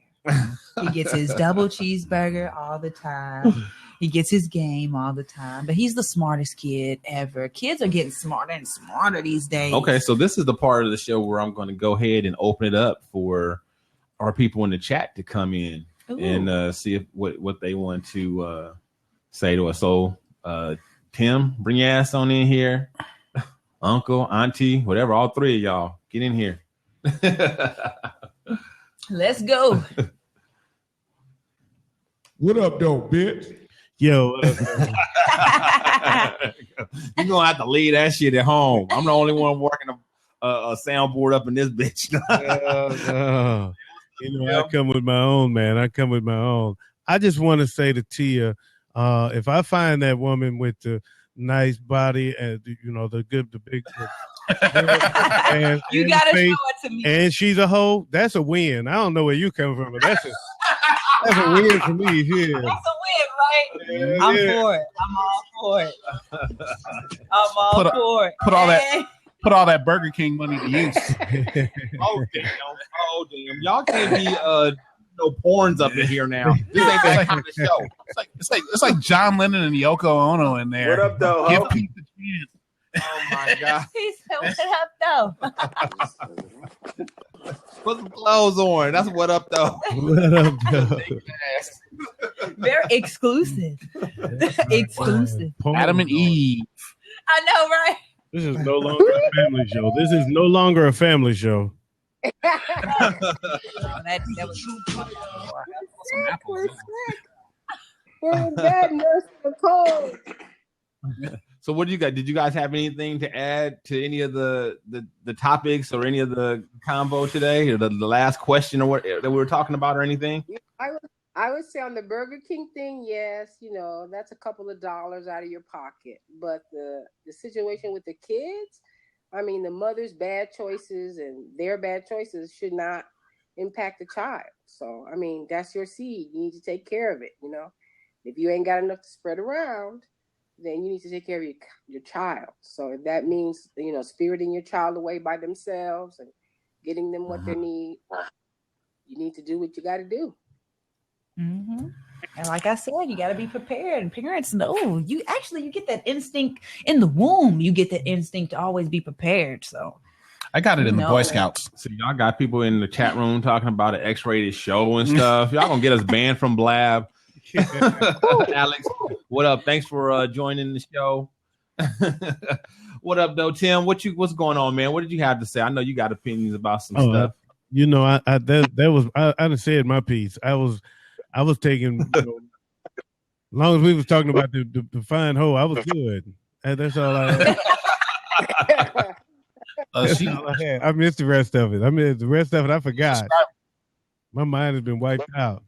Speaker 1: He gets his double cheeseburger all the time. He gets his game all the time. But he's the smartest kid ever. Kids are getting smarter and smarter these days.
Speaker 2: Okay, so this is the part of the show where I'm going to go ahead and open it up for our people in the chat to come in and see if what they want to say to us. So, Tim, bring your ass on in here. Uncle, auntie, whatever, all three of y'all, get in here.
Speaker 1: Let's go.
Speaker 9: What up, though, bitch?
Speaker 16: Yo.
Speaker 2: You're going to have to leave that shit at home. I'm the only one working a soundboard up in this bitch.
Speaker 16: You know, I come with my own, man. I just want to say to Tia, if I find that woman with the nice body and, you know, the big... and
Speaker 1: you gotta show it to me.
Speaker 16: And she's a hoe. That's a win. I don't know where you come from, but that's a win for me. Yeah.
Speaker 1: That's a win, right? Yeah, I'm for it. I'm all for it.
Speaker 4: Put all that Burger King money to use.
Speaker 2: Oh damn! Y'all can't be no porns up in here now. This ain't that kind of show.
Speaker 4: It's like John Lennon and Yoko Ono in there.
Speaker 9: What up, though?
Speaker 4: Give people a chance.
Speaker 2: Oh my God.
Speaker 1: He said, what up, though?
Speaker 2: Put some clothes on. That's what up, though.
Speaker 16: What up, though?
Speaker 1: Very exclusive. Exclusive.
Speaker 4: Adam and Eve.
Speaker 1: I know, right?
Speaker 16: This is no longer a family show. This is no longer a family show.
Speaker 1: That was
Speaker 17: We're in bed, nurse for cold.
Speaker 2: So what do you guys? Did you guys have anything to add to any of the topics or any of the convo today, or the last question or what that we were talking about, or anything?
Speaker 17: I would say on the Burger King thing, yes, you know, that's a couple of dollars out of your pocket. But the situation with the kids, I mean, the mother's bad choices and their bad choices should not impact the child. So, I mean, that's your seed. You need to take care of it, you know. If you ain't got enough to spread around, then you need to take care of your child. So if that means, spiriting your child away by themselves and getting them what they need, you need to do what you got to do.
Speaker 1: Mm-hmm. And like I said, you got to be prepared. And parents know you get that instinct in the womb. You get that instinct to always be prepared. So
Speaker 4: I got it in the Boy Scouts.
Speaker 2: So y'all got people in the chat room talking about an X-rated show and stuff. Y'all gonna get us banned from Blab. Alex, what up? Thanks for joining the show. What up, though, Tim? What's going on, man? What did you have to say? I know you got opinions about some stuff.
Speaker 16: I done said my piece. I was taking, as long as we was talking about the fine hoe, I was good. That's all I had. That's all I had. I missed the rest of it. I forgot. My mind has been wiped out.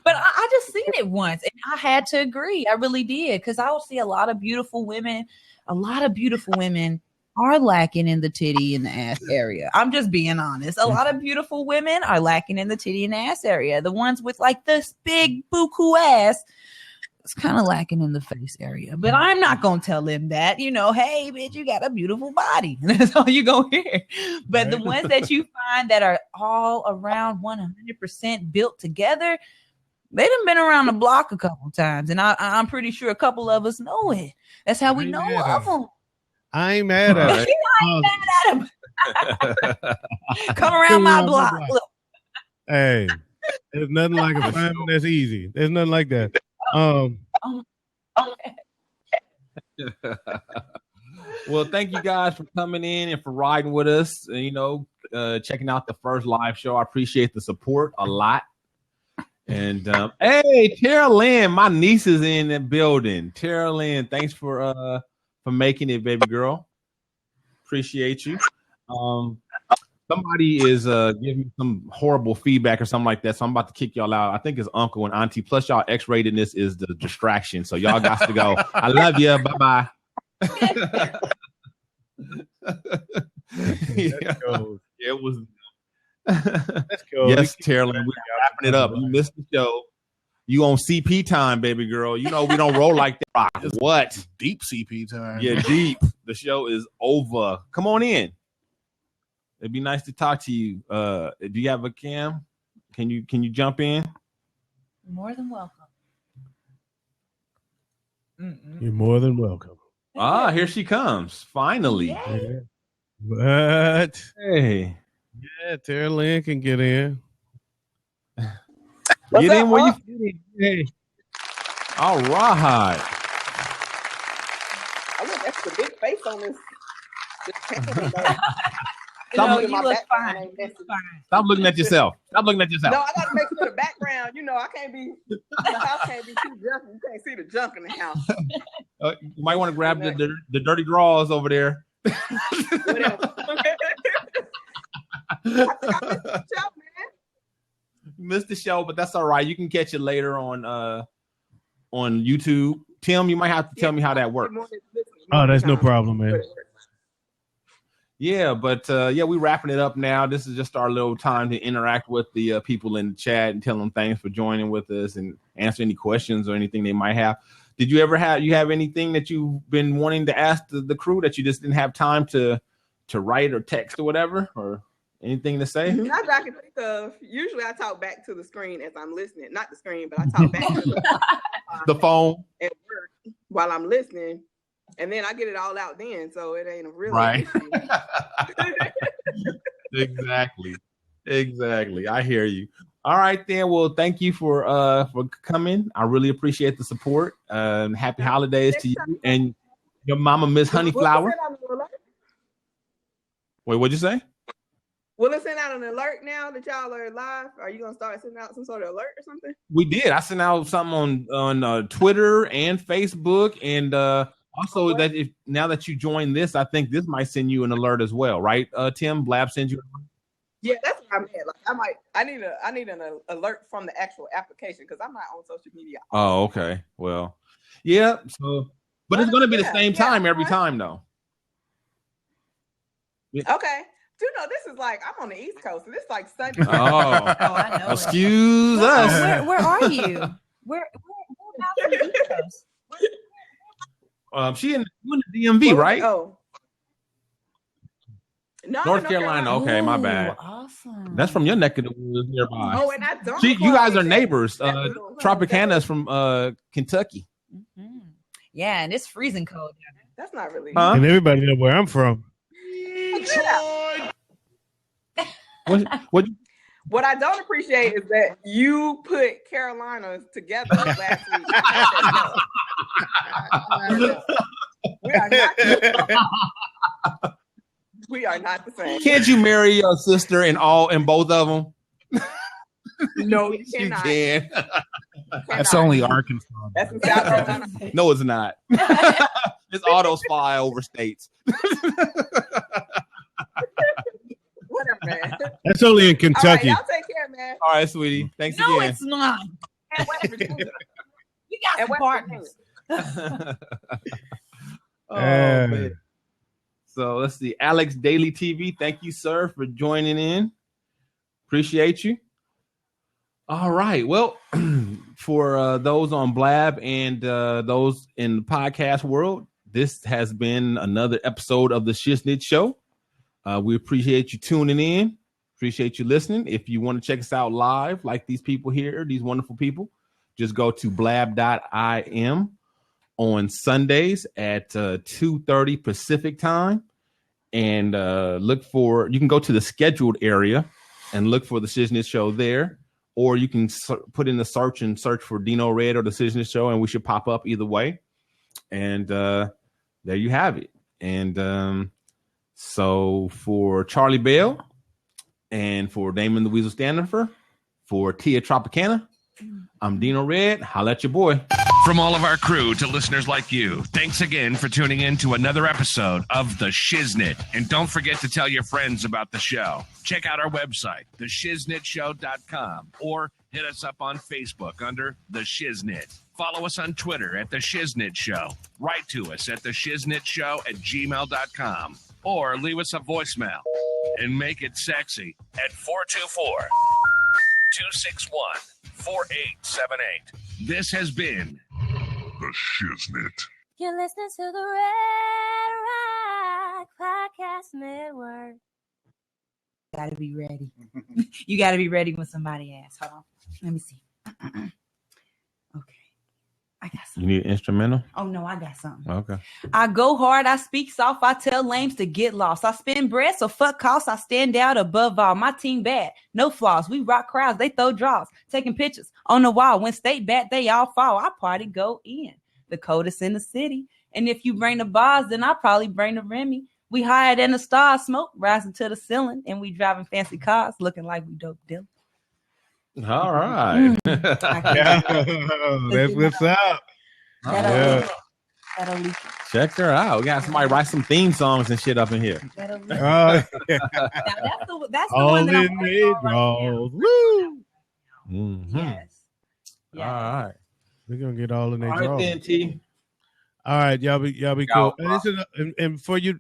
Speaker 1: But I just seen it once and I had to agree. I really did, because I will see a lot of beautiful women. A lot of beautiful women are lacking in the titty and the ass area. I'm just being honest. A lot of beautiful women are lacking in the titty and ass area. The ones with like this big buku ass, it's kind of lacking in the face area. But I'm not going to tell them that, hey, bitch, you got a beautiful body. That's all you going to hear. But the ones that you find that are all around 100% built together, they done been around the block a couple times. And I'm pretty sure a couple of us know it. That's how we know of them.
Speaker 16: I ain't mad at it.
Speaker 1: I ain't mad at him. Come around my block. Look.
Speaker 16: Hey, there's nothing like a finding that's easy. There's nothing like that.
Speaker 2: Well, thank you guys for coming in and for riding with us. Checking out the first live show. I appreciate the support a lot. And hey, Tara Lynn, my niece is in the building. Tara Lynn, thanks for making it, baby girl. Appreciate you. Somebody is giving me some horrible feedback or something like that, so I'm about to kick y'all out. I think it's uncle and auntie. Plus, y'all X-ratedness is the distraction, so y'all got to go. I love you. Bye-bye. It was. Let's go. Yes, Carolyn, we're wrapping it up. You missed the show. You on CP time, baby girl. We don't roll like that. What?
Speaker 4: Deep CP time.
Speaker 2: Yeah, deep. The show is over. Come on in. It'd be nice to talk to you. Do you have a cam? Can you jump in?
Speaker 1: More than welcome.
Speaker 16: You're more than welcome.
Speaker 2: Ah, here she comes. Finally.
Speaker 16: Yeah. What?
Speaker 2: Hey.
Speaker 16: Yeah, Tara Lynn can get in.
Speaker 2: Get in where you fit in. Hey. All right.
Speaker 18: I look extra big face on this
Speaker 1: you look fine.
Speaker 2: Stop looking at yourself. Stop looking at yourself.
Speaker 18: No, I got to make sure the background, I can't be, the house can't be too junky. You can't see the junk in the house.
Speaker 2: You might want to grab the dirty drawers over there. Missed the show, but that's all right. You can catch it later on YouTube. Tim, you might have to tell me how that works.
Speaker 16: Oh, that's no problem, man.
Speaker 2: Yeah, but we wrapping it up now. This is just our little time to interact with the people in the chat and tell them thanks for joining with us and answer any questions or anything they might have. Did you ever have anything that you've been wanting to ask the crew that you just didn't have time to write or text or whatever, or anything to say?
Speaker 18: Not that I can think of. Usually I talk back to the screen as I'm listening. Not the screen, but I talk back to
Speaker 2: the phone
Speaker 18: at work while I'm listening. And then I get it all out then, so it ain't a real
Speaker 2: right. Exactly. I hear you. All right, then. Well, thank you for coming. I really appreciate the support. Happy holidays to you and your mama, Miss Honeyflower. Wait, what'd you say?
Speaker 18: Will it send out an alert now that y'all are live? Are you gonna start sending out some sort of alert or something?
Speaker 2: We did. I sent out something on Twitter and Facebook, and also that now that you join this, I think this might send you an alert as well, right? Tim, Blab sends you.
Speaker 18: Yeah, that's what I meant. Like I need an alert from the actual application because I'm not on social media.
Speaker 2: Oh, okay. Well, yeah. So, but it's going to be the same time every time, though.
Speaker 18: Yeah. Okay. This is like I'm on the East Coast, and it's like Sunday.
Speaker 2: Oh, I know. Excuse us.
Speaker 1: Where are you? Where about on the East Coast?
Speaker 2: She in the DMV, right?
Speaker 18: Oh. No,
Speaker 2: North Carolina. Okay, my bad.
Speaker 1: Awesome.
Speaker 2: That's from your neck of the woods nearby.
Speaker 18: Oh, and I don't.
Speaker 2: See, you guys are neighbors. Tropicana is from Kentucky.
Speaker 1: Mm-hmm. Yeah, and it's freezing cold down there.
Speaker 18: That's not really.
Speaker 16: And everybody know where I'm from.
Speaker 18: What I don't appreciate is that you put Carolinas together last week. We are not the same.
Speaker 2: Can't you marry your sister in both of them?
Speaker 18: No, you cannot.
Speaker 2: You can.
Speaker 4: That's only Arkansas.
Speaker 18: That's in South Carolina.
Speaker 2: No, it's not. It's all those fly over states.
Speaker 18: Whatever, man.
Speaker 16: That's only in Kentucky.
Speaker 18: All right, y'all take care, man.
Speaker 2: All right, sweetie. Thanks
Speaker 1: No,
Speaker 2: again.
Speaker 1: it's not.
Speaker 18: And West Virginia.
Speaker 1: We got some partners.
Speaker 2: Man. So let's see. Alex Daily TV. Thank you, sir, for joining in. Appreciate you. All right. Well, for those on Blab and those in the podcast world, this has been another episode of the Shiznit Show. We appreciate you tuning in. Appreciate you listening. If you want to check us out live, like these people here, these wonderful people, just go to blab.im on Sundays at 2:30 Pacific time, and you can go to the scheduled area and look for the Shiznit Show there, or you can put in the search for Dino Red or the Shiznit Show, and we should pop up either way. And there you have it. And so for Charlie Bell and for Damon the Weasel Standifer, for Tia Tropicana, I'm Dino Red. Holla at your boy.
Speaker 6: From all of our crew to listeners like you, thanks again for tuning in to another episode of The Shiznit. And don't forget to tell your friends about the show. Check out our website, theshiznitshow.com, or hit us up on Facebook under The Shiznit. Follow us on Twitter at The Shiznit Show. Write to us at theshiznitshow@gmail.com, or leave us a voicemail and make it sexy at 424-261-4878. This has been The Shiznit.
Speaker 5: You're listening to the Red Rock Podcast Network.
Speaker 1: Gotta be ready. You gotta be ready when somebody asks. Hold on. Let me see. Okay. I got something.
Speaker 2: You need an instrumental?
Speaker 1: Oh, no, I got something.
Speaker 2: Okay.
Speaker 1: I go hard, I speak soft, I tell lames to get lost. I spend bread, so fuck costs, I stand out above all. My team bad, no flaws. We rock crowds, they throw draws. Taking pictures on the wall. When state bat, they all fall. I party go in. The coldest in the city. And if you bring the bars, then I'll probably bring the Remy. We higher than the stars, smoke rising to the ceiling. And we driving fancy cars, looking like we dope deal.
Speaker 2: All right.
Speaker 16: That's what's up.
Speaker 1: That'll leak.
Speaker 2: Check her out. We got somebody write some theme songs and shit up in here.
Speaker 1: That'll leak.
Speaker 16: Now,
Speaker 1: that's the
Speaker 16: all
Speaker 1: one that
Speaker 16: in
Speaker 1: I'm
Speaker 16: the
Speaker 1: on right now.
Speaker 16: Woo!
Speaker 2: Mm-hmm.
Speaker 1: Yes.
Speaker 2: All right.
Speaker 16: We're gonna get all in their
Speaker 2: All right,
Speaker 16: draws.
Speaker 2: then, T.
Speaker 16: All right, y'all be cool. And for you